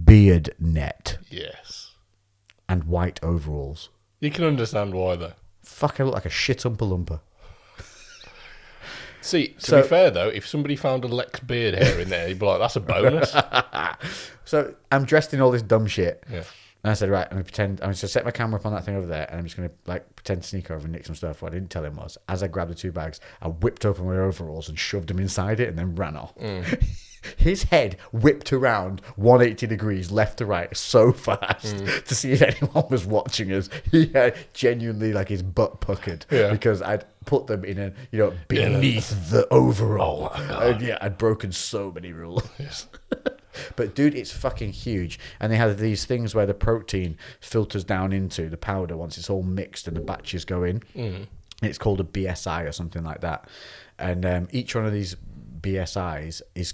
beard net, Yes. and white overalls. You can understand why, though. Fuck, I look like a shit Oompa Loompa. See, to be fair, though, if somebody found a Lex beard hair in there, you'd be like, that's a bonus. So I'm dressed in all this dumb shit. Yeah. And I said, right, I'm going to pretend, I'm going to set my camera up on that thing over there, and I'm just going to like pretend to sneak over and nick some stuff. What I didn't tell him was, as I grabbed the 2 bags, I whipped open my overalls and shoved them inside it and then ran off. His head whipped around 180 degrees left to right so fast to see if anyone was watching us. He had genuinely like his butt puckered because I'd put them in a, beneath the overall. And I'd broken so many rules. Yes. But dude, it's fucking huge. And they have these things where the protein filters down into the powder once it's all mixed and the batches go in. It's called a BSI or something like that. And each one of these BSIs is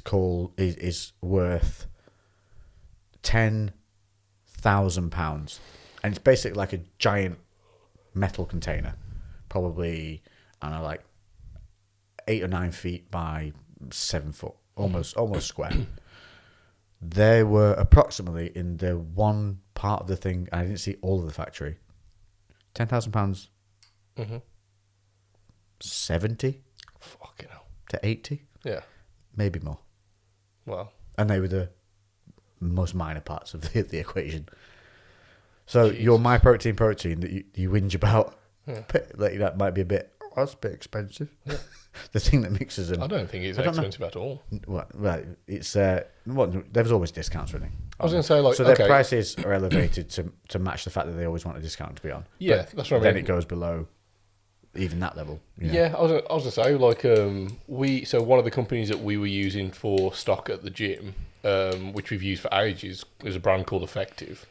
worth £10,000, and it's basically like a giant metal container, probably I don't know, like 8 or 9 feet by 7 foot, almost square. There were approximately in the one part of the thing, and I didn't see all of the factory. £10,000, 70 Fucking hell. to 80. Yeah. Maybe more. Well. And they were the most minor parts of the equation. So Jesus. your my protein that you whinge about, like that might be a bit, that's a bit expensive. Yeah. The thing that mixes them. I don't think it's expensive at all. Well, it's there's always discounts running. I was going to say, like, so their prices are elevated to match the fact that they always want a discount to be on. Yeah, but that's what I mean. Then it goes below even that level. Yeah, I was going to say, like, so one of the companies that we were using for stock at the gym, which we've used for ages, is a brand called Effective.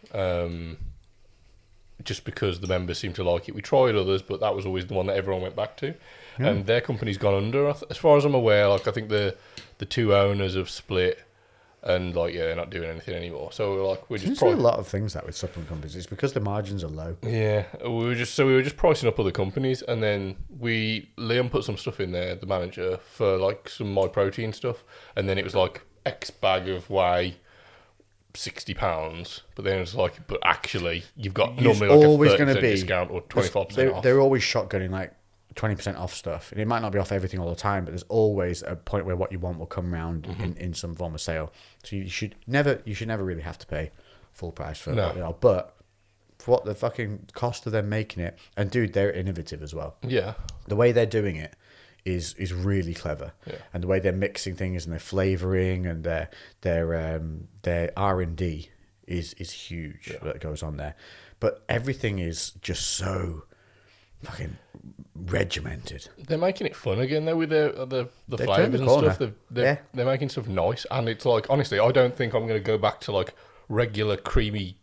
Just because the members seem to like it. We tried others, but that was always the one that everyone went back to. Yeah. And their company's gone under, as far as I'm aware. Like, I think the 2 owners have split, and like, they're not doing anything anymore. So we're just a lot of things that with supplement companies. It's because the margins are low. Yeah, we were just pricing up other companies, and then Liam put some stuff in there, the manager, for like some My Protein stuff, and then it was like X bag of whey. £60, but then it's like, but actually, you've got normally like always a 30% going to be discount or 25% off. They're always shotgunning like 20% off stuff, and it might not be off everything all the time, but there's always a point where what you want will come around in some form of sale. So you should never really have to pay full price for what they are, but for what the fucking cost of them making it, and dude, they're innovative as well. Yeah, the way they're doing it is really clever, and the way they're mixing things and their flavoring and their R&D is huge that goes on there. But everything is just so fucking regimented. They're making it fun again though with the flavors and stuff. They're making stuff nice, and it's like, honestly, I don't think I'm going to go back to like regular creamy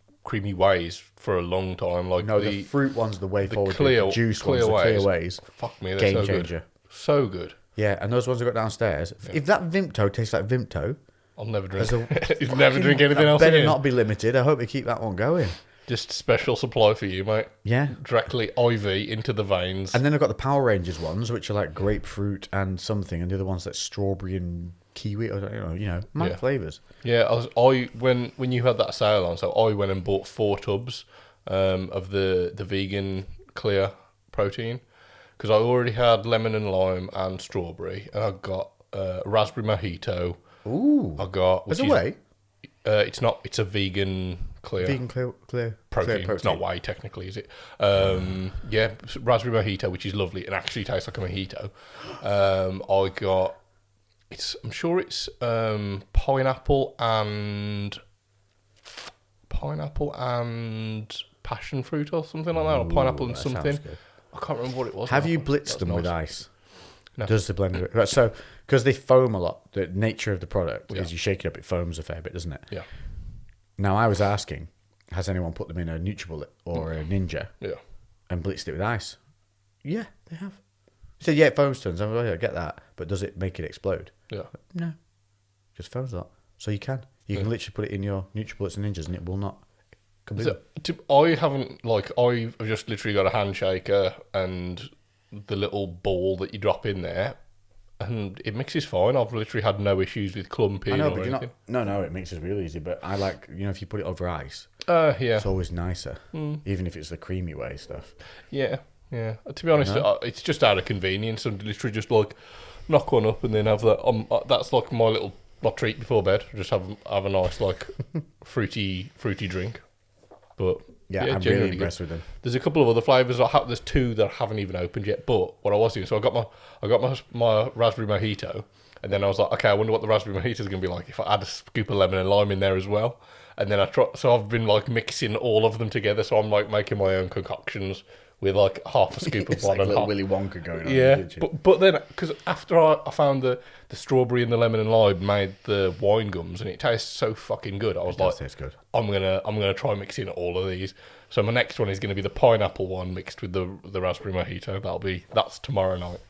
ways for a long time. Like, no, the fruit ones, the way forward, clear, the juice ones, the clear ways. Fuck me, they're game so changer. Good. So good. Yeah, and those ones I got downstairs. If that Vimto tastes like Vimto, I'll never drink. You'll never drink anything else. Better not be limited. I hope they keep that one going. Just special supply for you, mate. Yeah, directly IV into the veins. And then I've got the Power Rangers ones, which are like grapefruit and something, and the other ones like strawberry and kiwi. Or my flavors. Yeah, when you had that sale on, so I went and bought 4 tubs of the vegan clear protein. Because I already had lemon and lime and strawberry, and I got raspberry mojito. Ooh, I got. There's a whey. It's not. It's a vegan clear. Vegan clear protein. Clear protein. It's not whey technically, is it? Yeah, raspberry mojito, which is lovely and actually tastes like a mojito. I got. I'm sure it's pineapple and passion fruit or something like that, or pineapple and something. I can't remember what it was. Have you blitzed them with ice? No. Does the blender... Right, so, because they foam a lot, the nature of the product is you shake it up, it foams a fair bit, doesn't it? Yeah. Now, I was asking, has anyone put them in a NutriBullet or a Ninja and blitzed it with ice? Yeah, they have. He said, it foams tons. I'm like, I get that, but does it make it explode? Yeah. No. Just foams a lot. So you can. You can literally put it in your NutriBullets and Ninjas and it will not... So, I haven't, I've just literally got a handshaker and the little ball that you drop in there, and it mixes fine. I've literally had no issues with clumping I know, or but anything. No, it mixes real easy. But I like, if you put it over ice, Yeah. it's always nicer, even if it's the creamy way stuff. Yeah. To be honest, it's just out of convenience. I'm literally just like knock one up and then have that. That's like my treat before bed. Just have a nice like fruity drink. But Yeah, I'm genuinely really impressed with them. There's a couple of other flavors. There's two that I haven't even opened yet. But what I was doing, so I got my raspberry mojito, and then I was like, okay, I wonder what the raspberry mojito is going to be like if I add a scoop of lemon and lime in there as well. And then so I've been like mixing all of them together. So I'm like making my own concoctions with like half a scoop of It's one like and little half. Willy Wonka going on. Yeah, In the kitchen. but then because after I found the strawberry and the lemon and lime made the wine gums and it tastes so fucking good. I was like, tastes good. I'm gonna try mixing all of these. So my next one is gonna be the pineapple one mixed with the raspberry mojito. That's tomorrow night.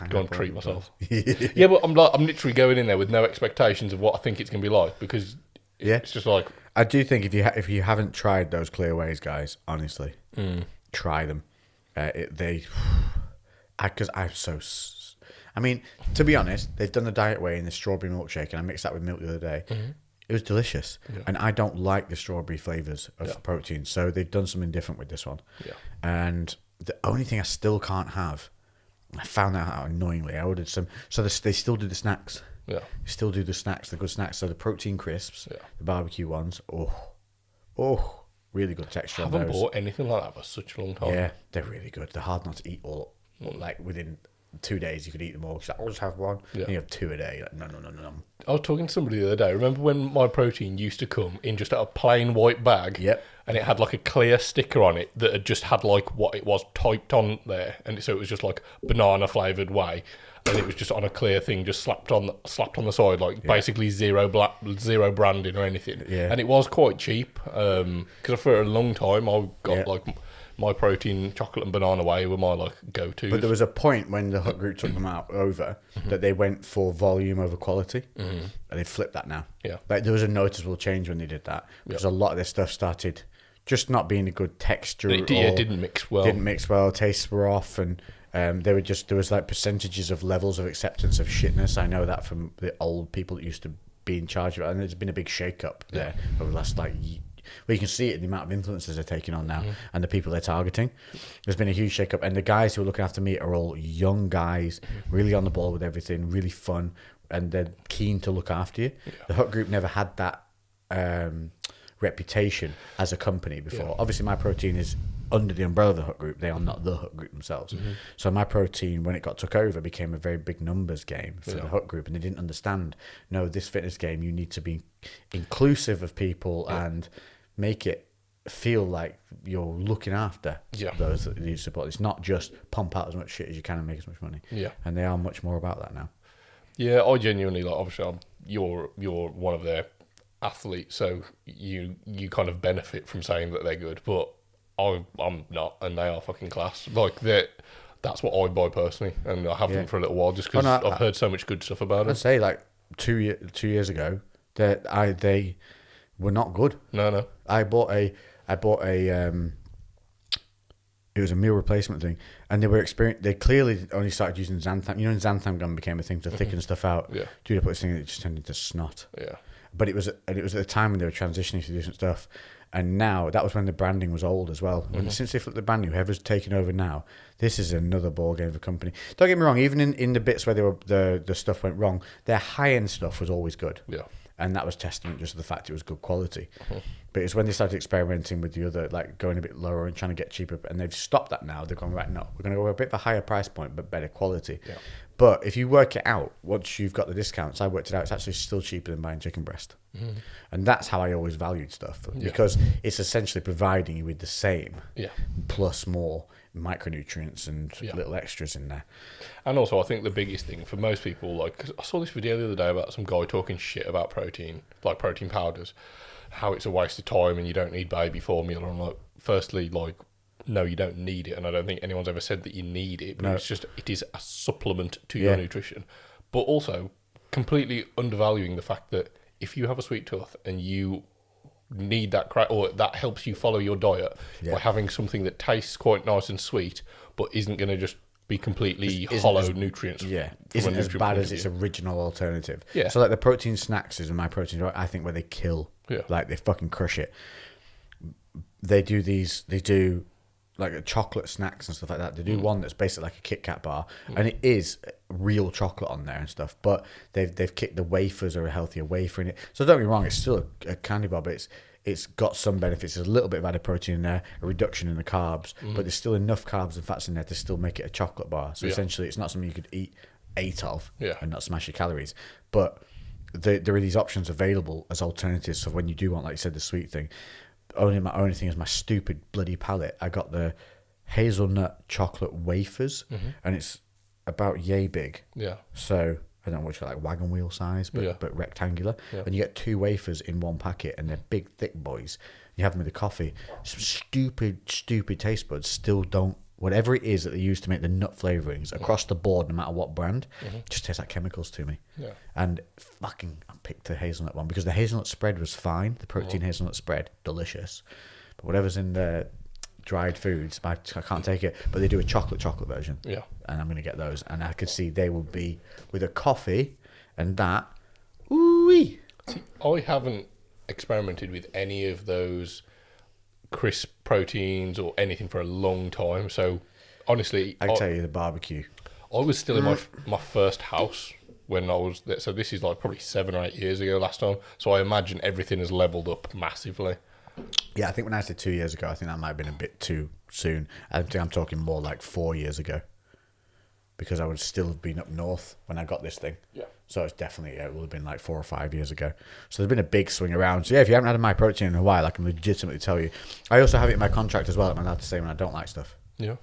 Go and treat myself. Yeah, but I'm literally going in there with no expectations of what I think it's gonna be like because it's just like I do think if you haven't tried those clear ways, guys, honestly, try them. Because I mean, to be honest, they've done the diet way in the strawberry milkshake, and I mixed that with milk the other day. It was delicious, and I don't like the strawberry flavors of protein, so they've done something different with this one. Yeah. And the only thing I still can't have, I found that out annoyingly. I ordered some, so they still do the snacks. Yeah. Still do the snacks, the good snacks. So the protein crisps, the barbecue ones. Oh, really good texture. I haven't bought anything like that for such a long time. Yeah, they're really good. They're hard not to eat all. Like within 2 days, you could eat them all. She's like, I'll just have one. Yeah. And you have 2 a day. Like, no. I was talking to somebody the other day. Remember when my protein used to come in just a plain white bag? Yep. And it had like a clear sticker on it that had just had like what it was typed on there, and so it was just like banana flavored whey, and it was just on a clear thing, just slapped on the side, like basically zero branding or anything. Yeah. And it was quite cheap because for a long time I got like my protein chocolate and banana whey were my like go-tos. But there was a point when the Hut Group took them over that they went for volume over quality, and they flipped that now. Yeah. Like there was a noticeable change when they did that because a lot of their stuff started just not being a good texture. It didn't mix well. Didn't mix well. Tastes were off, and there was like percentages of levels of acceptance of shitness. I know that from the old people that used to be in charge of it, and there's been a big shake-up there over the last well, you can see it in the amount of influencers they're taking on now and the people they're targeting. There's been a huge shake-up, and the guys who are looking after me are all young guys, really on the ball with everything, really fun, and they're keen to look after you. The Hut Group never had that reputation as a company before. Obviously, my protein is under the umbrella of the Hut Group. They are not the Hut Group themselves. So my protein, when it got took over, became a very big numbers game for the Hut Group, and they didn't understand. No, this fitness game, you need to be inclusive of people and make it feel like you're looking after those that you support. It's not just pump out as much shit as you can and make as much money. Yeah. And they are much more about that now. Yeah, I genuinely like. Obviously, you're one of their athletes, so you kind of benefit from saying that they're good. But I'm not, and they are fucking class. Like that's what I buy personally, and I haven't for a little while just because I've heard so much good stuff about it. I'd say like 2 years ago that they were not good. No. I bought a it was a meal replacement thing, and they clearly only started using xanthan. You know, when xanthan gum became a thing to thicken stuff out. Yeah. Dude, I put this thing in, it just turned into snot. Yeah. But it was at the time when they were transitioning to different stuff, and now that was when the branding was old as well. Since they flipped the branding, whoever's taken over now, this is another ball game for company. Don't get me wrong, even in the bits where the stuff went wrong, their high end stuff was always good. Yeah. And that was testament just to the fact it was good quality. But it's when they started experimenting with the other, like going a bit lower and trying to get cheaper, and they've stopped that now. They've gone, right, no, we're going to go a bit of a higher price point, but better quality. Yeah. But if you work it out, once you've got the discounts, I worked it out, it's actually still cheaper than buying chicken breast. And that's how I always valued stuff, because it's essentially providing you with the same, plus more micronutrients and little extras in there. And also, I think the biggest thing for most people, like, 'cause I saw this video the other day about some guy talking shit about protein, like protein powders, how it's a waste of time and you don't need baby formula. I'm like, firstly, like, no, you don't need it, and I don't think anyone's ever said that you need it, but it is a supplement to your nutrition. But also, completely undervaluing the fact that if you have a sweet tooth and you need that or that helps you follow your diet by having something that tastes quite nice and sweet, but isn't going to just be completely Isn't hollow as- nutrients. Yeah, from a isn't as nutrient bad point as of its view. original alternative. Yeah. So like the protein snacks is my protein. I think where they kill. Yeah. Like they fucking crush it. They do these. They do like chocolate snacks and stuff like that. They do one that's basically like a Kit Kat bar, and it is real chocolate on there and stuff. But they've kicked the wafers or a healthier wafer in it. So don't get me wrong, it's still a candy bar, but it's got some benefits. There's a little bit of added protein in there, a reduction in the carbs, but there's still enough carbs and fats in there to still make it a chocolate bar. So Yeah. essentially, it's not something you could eat 8 of Yeah. and not smash your calories. But there are these options available as alternatives. So when you do want, like you said, the sweet thing, my only thing is my stupid bloody palate. I got the hazelnut chocolate wafers, and it's about yay big. Yeah. So I don't know what you like wagon wheel size, but Yeah. but rectangular. Yeah. And you get 2 wafers in one packet, and they're big, thick boys. You have them with the coffee. Some stupid taste buds still don't. Whatever it is that they use to make the nut flavorings across the board, no matter what brand, just tastes like chemicals to me. Yeah. And fucking, I picked the hazelnut one because the hazelnut spread was fine. The protein hazelnut spread, delicious. But whatever's in the dried foods, I can't take it. But they do a chocolate version. Yeah. And I'm going to get those. And I could see they will be with a coffee and that. Ooh-wee. See, I haven't experimented with any of those crisp proteins or anything for a long time. So honestly, I can tell you the barbecue. I was still in my first house when I was there. So this is like probably 7 or 8 years ago last time. So I imagine everything has leveled up massively. Yeah, I think when I said 2 years ago, I think that might have been a bit too soon. I think I'm talking more like 4 years ago. Because I would still have been up north when I got this thing. Yeah. So it's definitely, it would have been like 4 or 5 years ago. So there's been a big swing around. So yeah, if you haven't had my protein in a while, I can legitimately tell you. I also have it in my contract as well. I'm allowed to say when I don't like stuff. Yeah.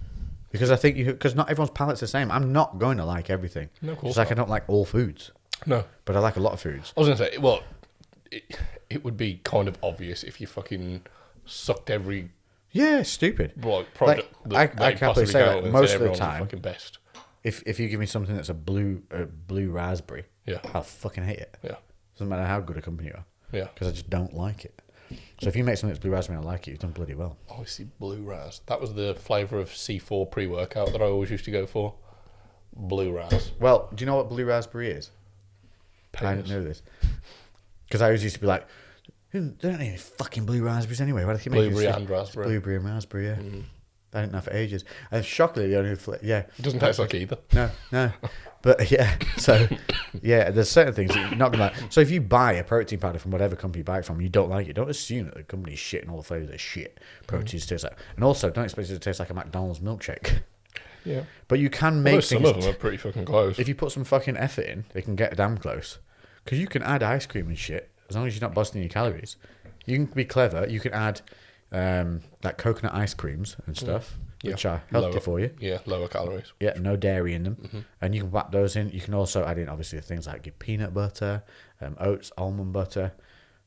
Because I think because not everyone's palate's the same. I'm not going to like everything. No, of course Just like not. I don't like all foods. No. But I like a lot of foods. I was going to say, well, it would be kind of obvious if you fucking sucked every Yeah, stupid. product I that can you happily possibly say go that and say most of the everyone's time. fucking best. If you give me something that's a blue raspberry, Yeah. I'll fucking hate it. Yeah. Doesn't matter how good a company you are. Yeah. Because I just don't like it. So if you make something that's blue raspberry and I like it, you've done bloody well. Oh, I see Blue Raz. That was the flavour of C4 pre-workout that I always used to go for. Blue Raz. Well, do you know what blue raspberry is? I didn't know this. Because I always used to be like, they don't need any fucking blue raspberries anyway. Why do they keep making Blueberry shit? and raspberry. Blueberry and raspberry, yeah. I didn't know for ages. And shockingly, the only yeah. It doesn't taste like either. No. But yeah, so yeah, there's certain things that you're not gonna like. So if you buy a protein powder from whatever company you buy it from, you don't like it, don't assume that the company's shit and all the flavors are shit. Proteins taste like, and also don't expect it to taste like a McDonald's milkshake. Yeah. But you can make Although things. some of them are pretty fucking close. If you put some fucking effort in, they can get damn close. Because you can add ice cream and shit as long as you're not busting your calories. You can be clever. You can add like coconut ice creams and stuff, which are healthy Lower- for you. Yeah, lower calories. Yeah, no dairy in them. And you can wrap those in. You can also add in, obviously, things like your peanut butter, oats, almond butter,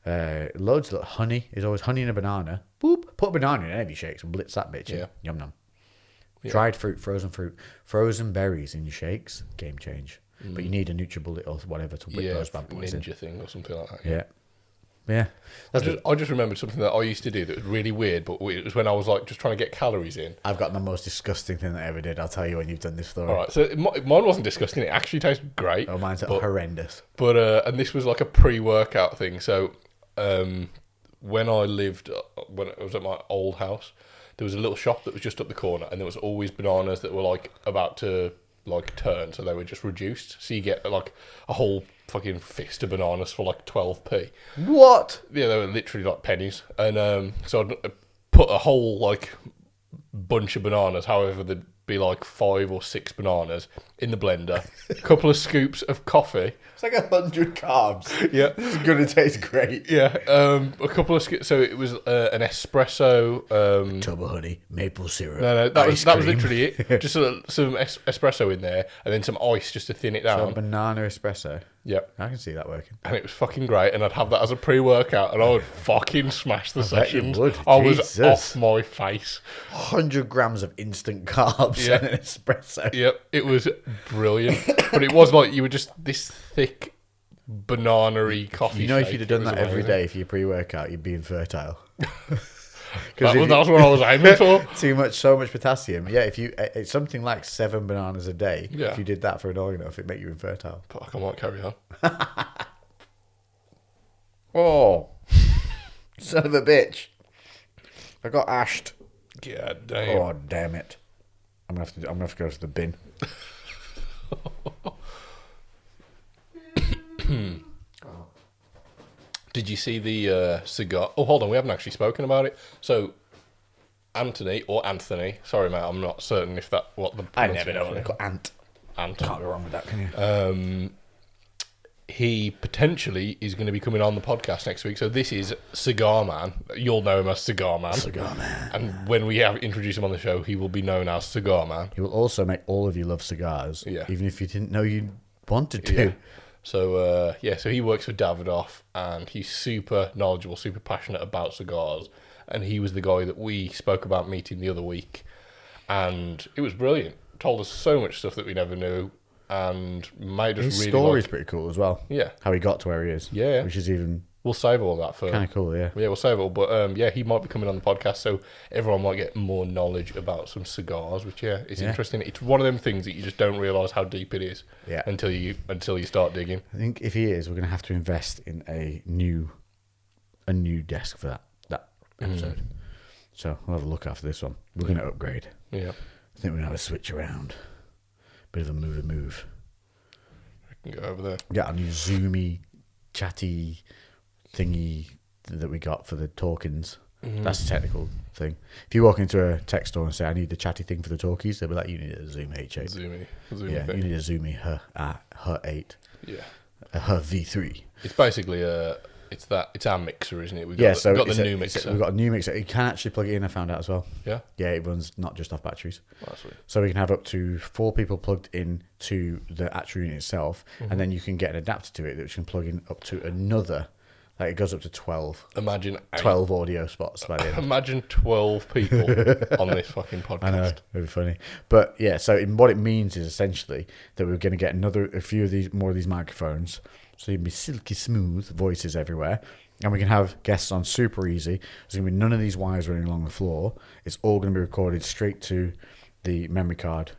loads of honey. Is always honey and a banana. Boop. Put a banana in any of your shakes and blitz that bitch in. Yeah. Yum yum. Yeah. Dried fruit, frozen berries in your shakes. Game change. But you need a NutriBullet or whatever to whip Yeah, those bad boys in. ninja thing or something like that. Yeah. Yeah. I just remembered something that I used to do that was really weird, but it was when I was like just trying to get calories in. I've got the most disgusting thing that I ever did. I'll tell you when you've done this story. All right, so mine wasn't disgusting. It actually tastes great. Oh, mine's but, horrendous. But and this was like a pre-workout thing. So when I was at my old house, there was a little shop that was just up the corner, and there was always bananas that were like about to like turn, so they were just reduced. So you get like a whole fucking fist of bananas for like 12p. What? Yeah, they were literally like pennies. And so I'd put a whole like bunch of bananas, however there'd be like 5 or 6 bananas in the blender, a couple of scoops of coffee. It's like 100 carbs. Yeah. This is going to taste great. Yeah, a couple of so it was an espresso. Tub of honey, maple syrup. No, that was cream. literally it. Just some espresso in there, and then some ice just to thin it So down. banana espresso. Yep, I can see that working. and it was fucking great. And I'd have that as a pre-workout, and I would fucking smash the bet you sessions. would. I was Jesus. off my face. 100 grams of instant carbs Yeah. and an espresso. Yep, it was brilliant. But it was like you were just this thick banana-y coffee. You know, if shake. you'd have It done was that every amazing. day for your pre-workout, you'd be infertile. That's what I was aiming for. So much potassium. Yeah, if you it's something like 7 bananas a day. Yeah. If you did that for long enough, it'd make you infertile. Fuck, I might carry on. Oh, son of a bitch! I got ashed. Yeah, damn. Oh, damn it! I'm gonna have to go to the bin. Did you see the cigar? Oh, hold on, we haven't actually spoken about it. So, Anthony, sorry mate, I'm not certain if that what the I never know what they call Ant. Ant. Can't go wrong with that, can you? He potentially is going to be coming on the podcast next week. So this is Cigar Man. You'll know him as Cigar Man. Cigar Man. And when we have introduced him on the show, he will be known as Cigar Man. He will also make all of you love cigars, Yeah. even if you didn't know you wanted to. Yeah. So so he works for Davidoff, and he's super knowledgeable, super passionate about cigars. And he was the guy that we spoke about meeting the other week, and it was brilliant. Told us so much stuff that we never knew, and made us His really story's like. pretty cool as well. Yeah, How he got to where he is. Yeah. Which is even we'll save all that for. kind of cool, yeah. Yeah, we'll save it all. But yeah, he might be coming on the podcast, so everyone might get more knowledge about some cigars, which it's interesting. It's one of them things that you just don't realise how deep it is until you start digging. I think if he is, we're going to have to invest in a new desk for that episode. So we'll have a look after this one. We're going to upgrade. Yeah. I think we're going to have a switch around. Bit of a move. I can go over there. Get our new zoomy, chatty thingy that we got for the talkings. That's a technical thing. If you walk into a tech store and say, I need the chatty thing for the talkies, they'll be like, you need a Zoom H8. Zoomy Yeah, thing. you need a Zoomy her 8. Yeah. Her V3. It's basically it's our mixer, isn't it? We've got the new mixer. We've got a new mixer. You can actually plug it in, I found out as well. Yeah. Yeah, it runs not just off batteries. Oh, that's sweet. So we can have up to 4 people plugged in to the actual unit itself, and then you can get an adapter to it which can plug in up to another. Like it goes up to 12. Imagine 12 audio spots by the end. Imagine 12 people on this fucking podcast. I know, it'd be funny. But yeah, so what it means is essentially that we're going to get a few of more of these microphones, so you can be silky smooth voices everywhere. And we can have guests on super easy. There's going to be none of these wires running along the floor. It's all going to be recorded straight to the memory card.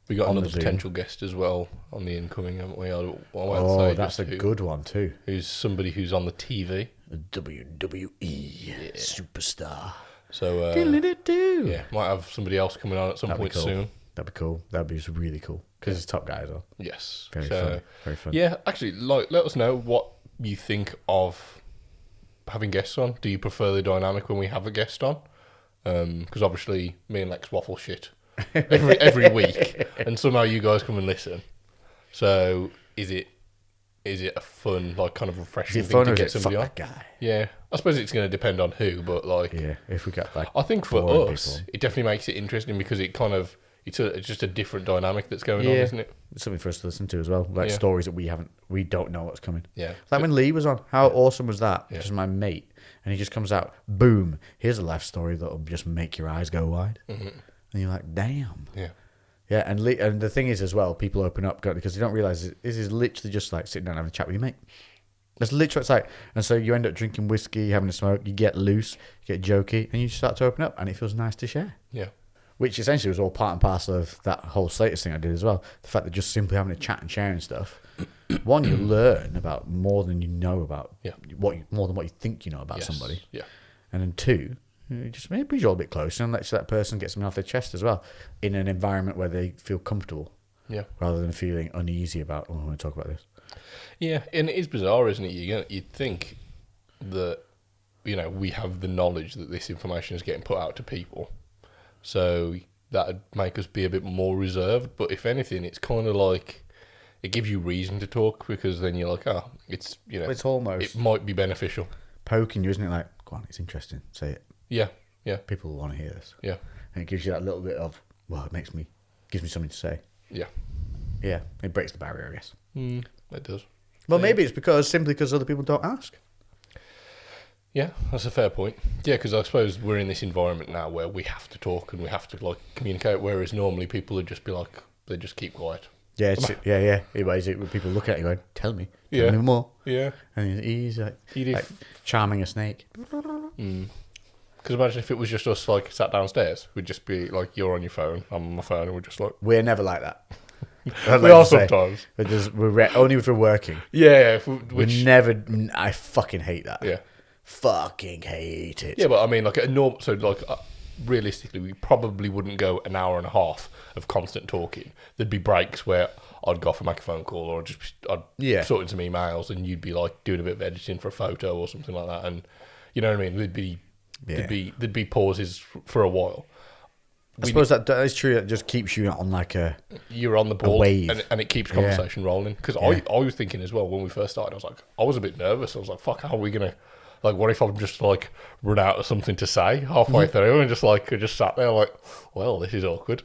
We got on another the Zoom. potential guest as well on the incoming, haven't we? Oh, that's a good one too. Who's somebody who's on the TV. A WWE superstar. So, yeah, might have somebody else coming on at some point soon. That'd be cool. That'd be really cool. Because it's top guy as well. Yes. Very fun. Very fun. Yeah, actually, let us know what you think of having guests on. Do you prefer the dynamic when we have a guest on? Because obviously, me and Lex waffle shit every week, and somehow you guys come and listen. So, is it a fun, like, kind of refreshing thing to get somebody on? That guy? Yeah, I suppose it's going to depend on who, but like, Yeah, if we get like, I think for boring us, people. it definitely makes it interesting because it kind of it's just a different dynamic that's going on, isn't it? It's something for us to listen to as well. Like stories that we don't know what's coming. Yeah. Like when Lee was on, how awesome was that? Just my mate, and he just comes out, boom, here's a life story that'll just make your eyes go wide, and you're like, damn. Yeah. Yeah, and the thing is as well, people open up because they don't realise this is literally just like sitting down and having a chat with your mate. That's literally what it's like. And so you end up drinking whiskey, having a smoke, you get loose, you get jokey, and you start to open up, and it feels nice to share. Yeah. Which essentially was all part and parcel of that whole status thing I did as well. The fact that just simply having a chat and sharing stuff, one, you learn about more than you know about, more than what you think you know about somebody. Yeah. And then two, it just maybe brings you all a bit closer and lets that person get something off their chest as well in an environment where they feel comfortable. Yeah. Rather than feeling uneasy about, I want to talk about this. Yeah, and it is bizarre, isn't it? You'd think that, we have the knowledge that this information is getting put out to people. So that'd make us be a bit more reserved. But if anything, it's kind of like it gives you reason to talk because then you're like, it's, It's almost it might be beneficial. poking you, isn't it? Like, go on, it's interesting. Say it. Yeah, yeah, People want to hear this. yeah, And it gives you that little bit of, gives me something to say. yeah. Yeah, it breaks the barrier, I guess. It does. Well, maybe it's simply because other people don't ask. Yeah, that's a fair point. Yeah, because I suppose we're in this environment now where we have to talk and we have to communicate, whereas normally people would just be like, they just keep quiet. Yeah, yeah. People look at you going, tell me more. Yeah. And he's like, Edith. charming a snake. Because imagine if it was just us, like, sat downstairs. We'd just be, like, you're on your phone, I'm on my phone, and we're just like... We're never like that. We are sometimes. Only if we're working. Yeah, We never... I fucking hate that. Yeah. Fucking hate it. Yeah, but I mean, like, realistically, we probably wouldn't go an hour and a half of constant talking. There'd be breaks where I'd go off and make a phone call, or I'd sort in some emails, and you'd be like doing a bit of editing for a photo or something like that, and you know what I mean. There'd be pauses for a while. I suppose that is true. That just keeps you on like you're on the ball, wave. And it keeps conversation rolling. Because I was thinking as well when we first started, I was a bit nervous. I was like, fuck, how are we gonna? Like, what if I'm just like run out of something to say halfway through and just sat there like, well, this is awkward.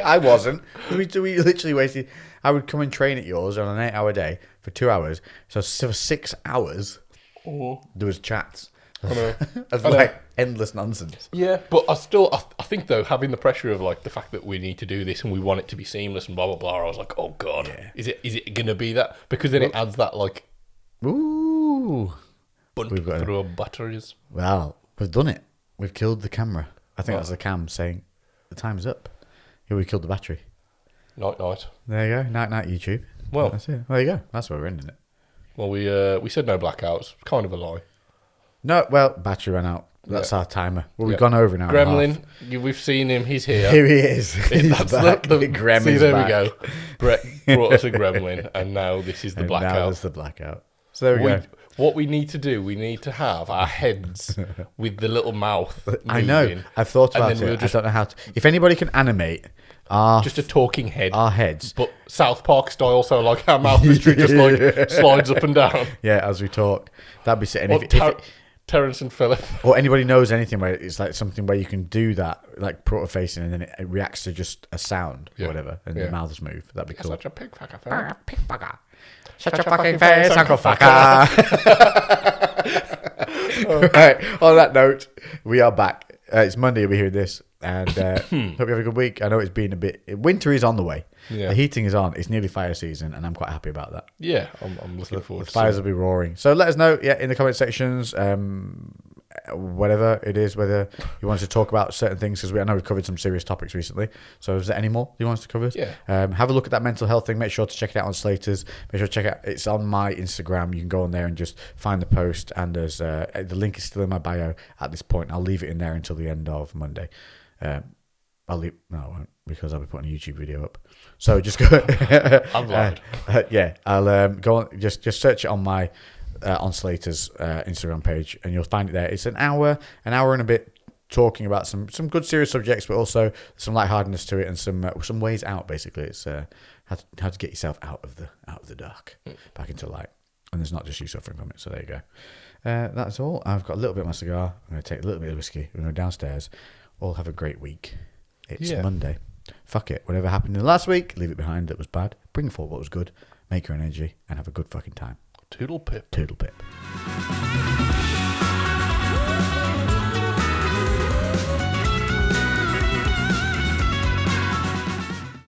I wasn't. We literally wasted. I would come and train at yours on an 8-hour day for 2 hours. So for 6 hours, there was chats. Of like endless nonsense. Yeah, but I think though, having the pressure of like the fact that we need to do this and we want it to be seamless and blah blah blah, I was like, oh god, is it gonna be that? Because then it adds that like, ooh. We've got through our batteries. Well, we've done it. We've killed the camera. I think that's the cam saying the time's up. Here we killed the battery. Night. There you go. Night YouTube. Well, that's it. There you go. That's where we're ending it. Well, we said no blackouts. Kind of a lie. No, well, battery ran out. That's our timer. Well, we've gone over now. Gremlin, we've seen him. He's here. Here he is. That's back. the Gremlin's see, there back. we go. Brett brought us a gremlin, and now this is the blackout. Now there's the blackout. So there we go. What we need to do, we need to have our heads with the little mouth moving. I know. I've thought about it. I don't know how to. If anybody can animate just a talking head, our heads, but South Park style, so like our mouth literally just like slides up and down. Yeah, as we talk, that'd be sick. Terrence and Philip, or anybody knows anything where it's like something where you can do that, like proto facing, and then it reacts to just a sound or whatever, and the mouths move. That'd be cool. Such a pig fucker. Shut your fucking face, Uncle Fucker. Right, on that note, we are back. It's Monday, you'll be hearing this, and hope you have a good week. I know it's been a bit... Winter is on the way. Yeah. The heating is on. It's nearly fire season, and I'm quite happy about that. Yeah, I'm looking forward to it. The fires will be roaring. So let us know, in the comment sections, whatever it is, whether you want to talk about certain things, because I know we've covered some serious topics recently. So is there any more you want us to cover? Yeah. Have a look at that mental health thing. Make sure to check it out on Slater's. Make sure to check it out. It's on my Instagram. You can go on there and just find the post, and there's the link is still in my bio at this point. I'll leave it in there until the end of Monday. I won't, because I'll be putting a YouTube video up. So just go. I'm glad. I'll go on. Just search it on my on Slater's Instagram page, and you'll find it there. It's an hour and a bit talking about some good serious subjects, but also some lightheartedness to it, and some ways out. Basically, it's how to get yourself out of the dark, back into light, and there's not just you suffering from it. So there you go. That's all. I've got a little bit of my cigar. I'm going to take a little bit of whiskey. We're going to go downstairs. All have a great week. It's Monday. Fuck it. Whatever happened in the last week, leave it behind that was bad. Bring forward what was good. Make your energy and have a good fucking time. Toodle pip. Toodle pip.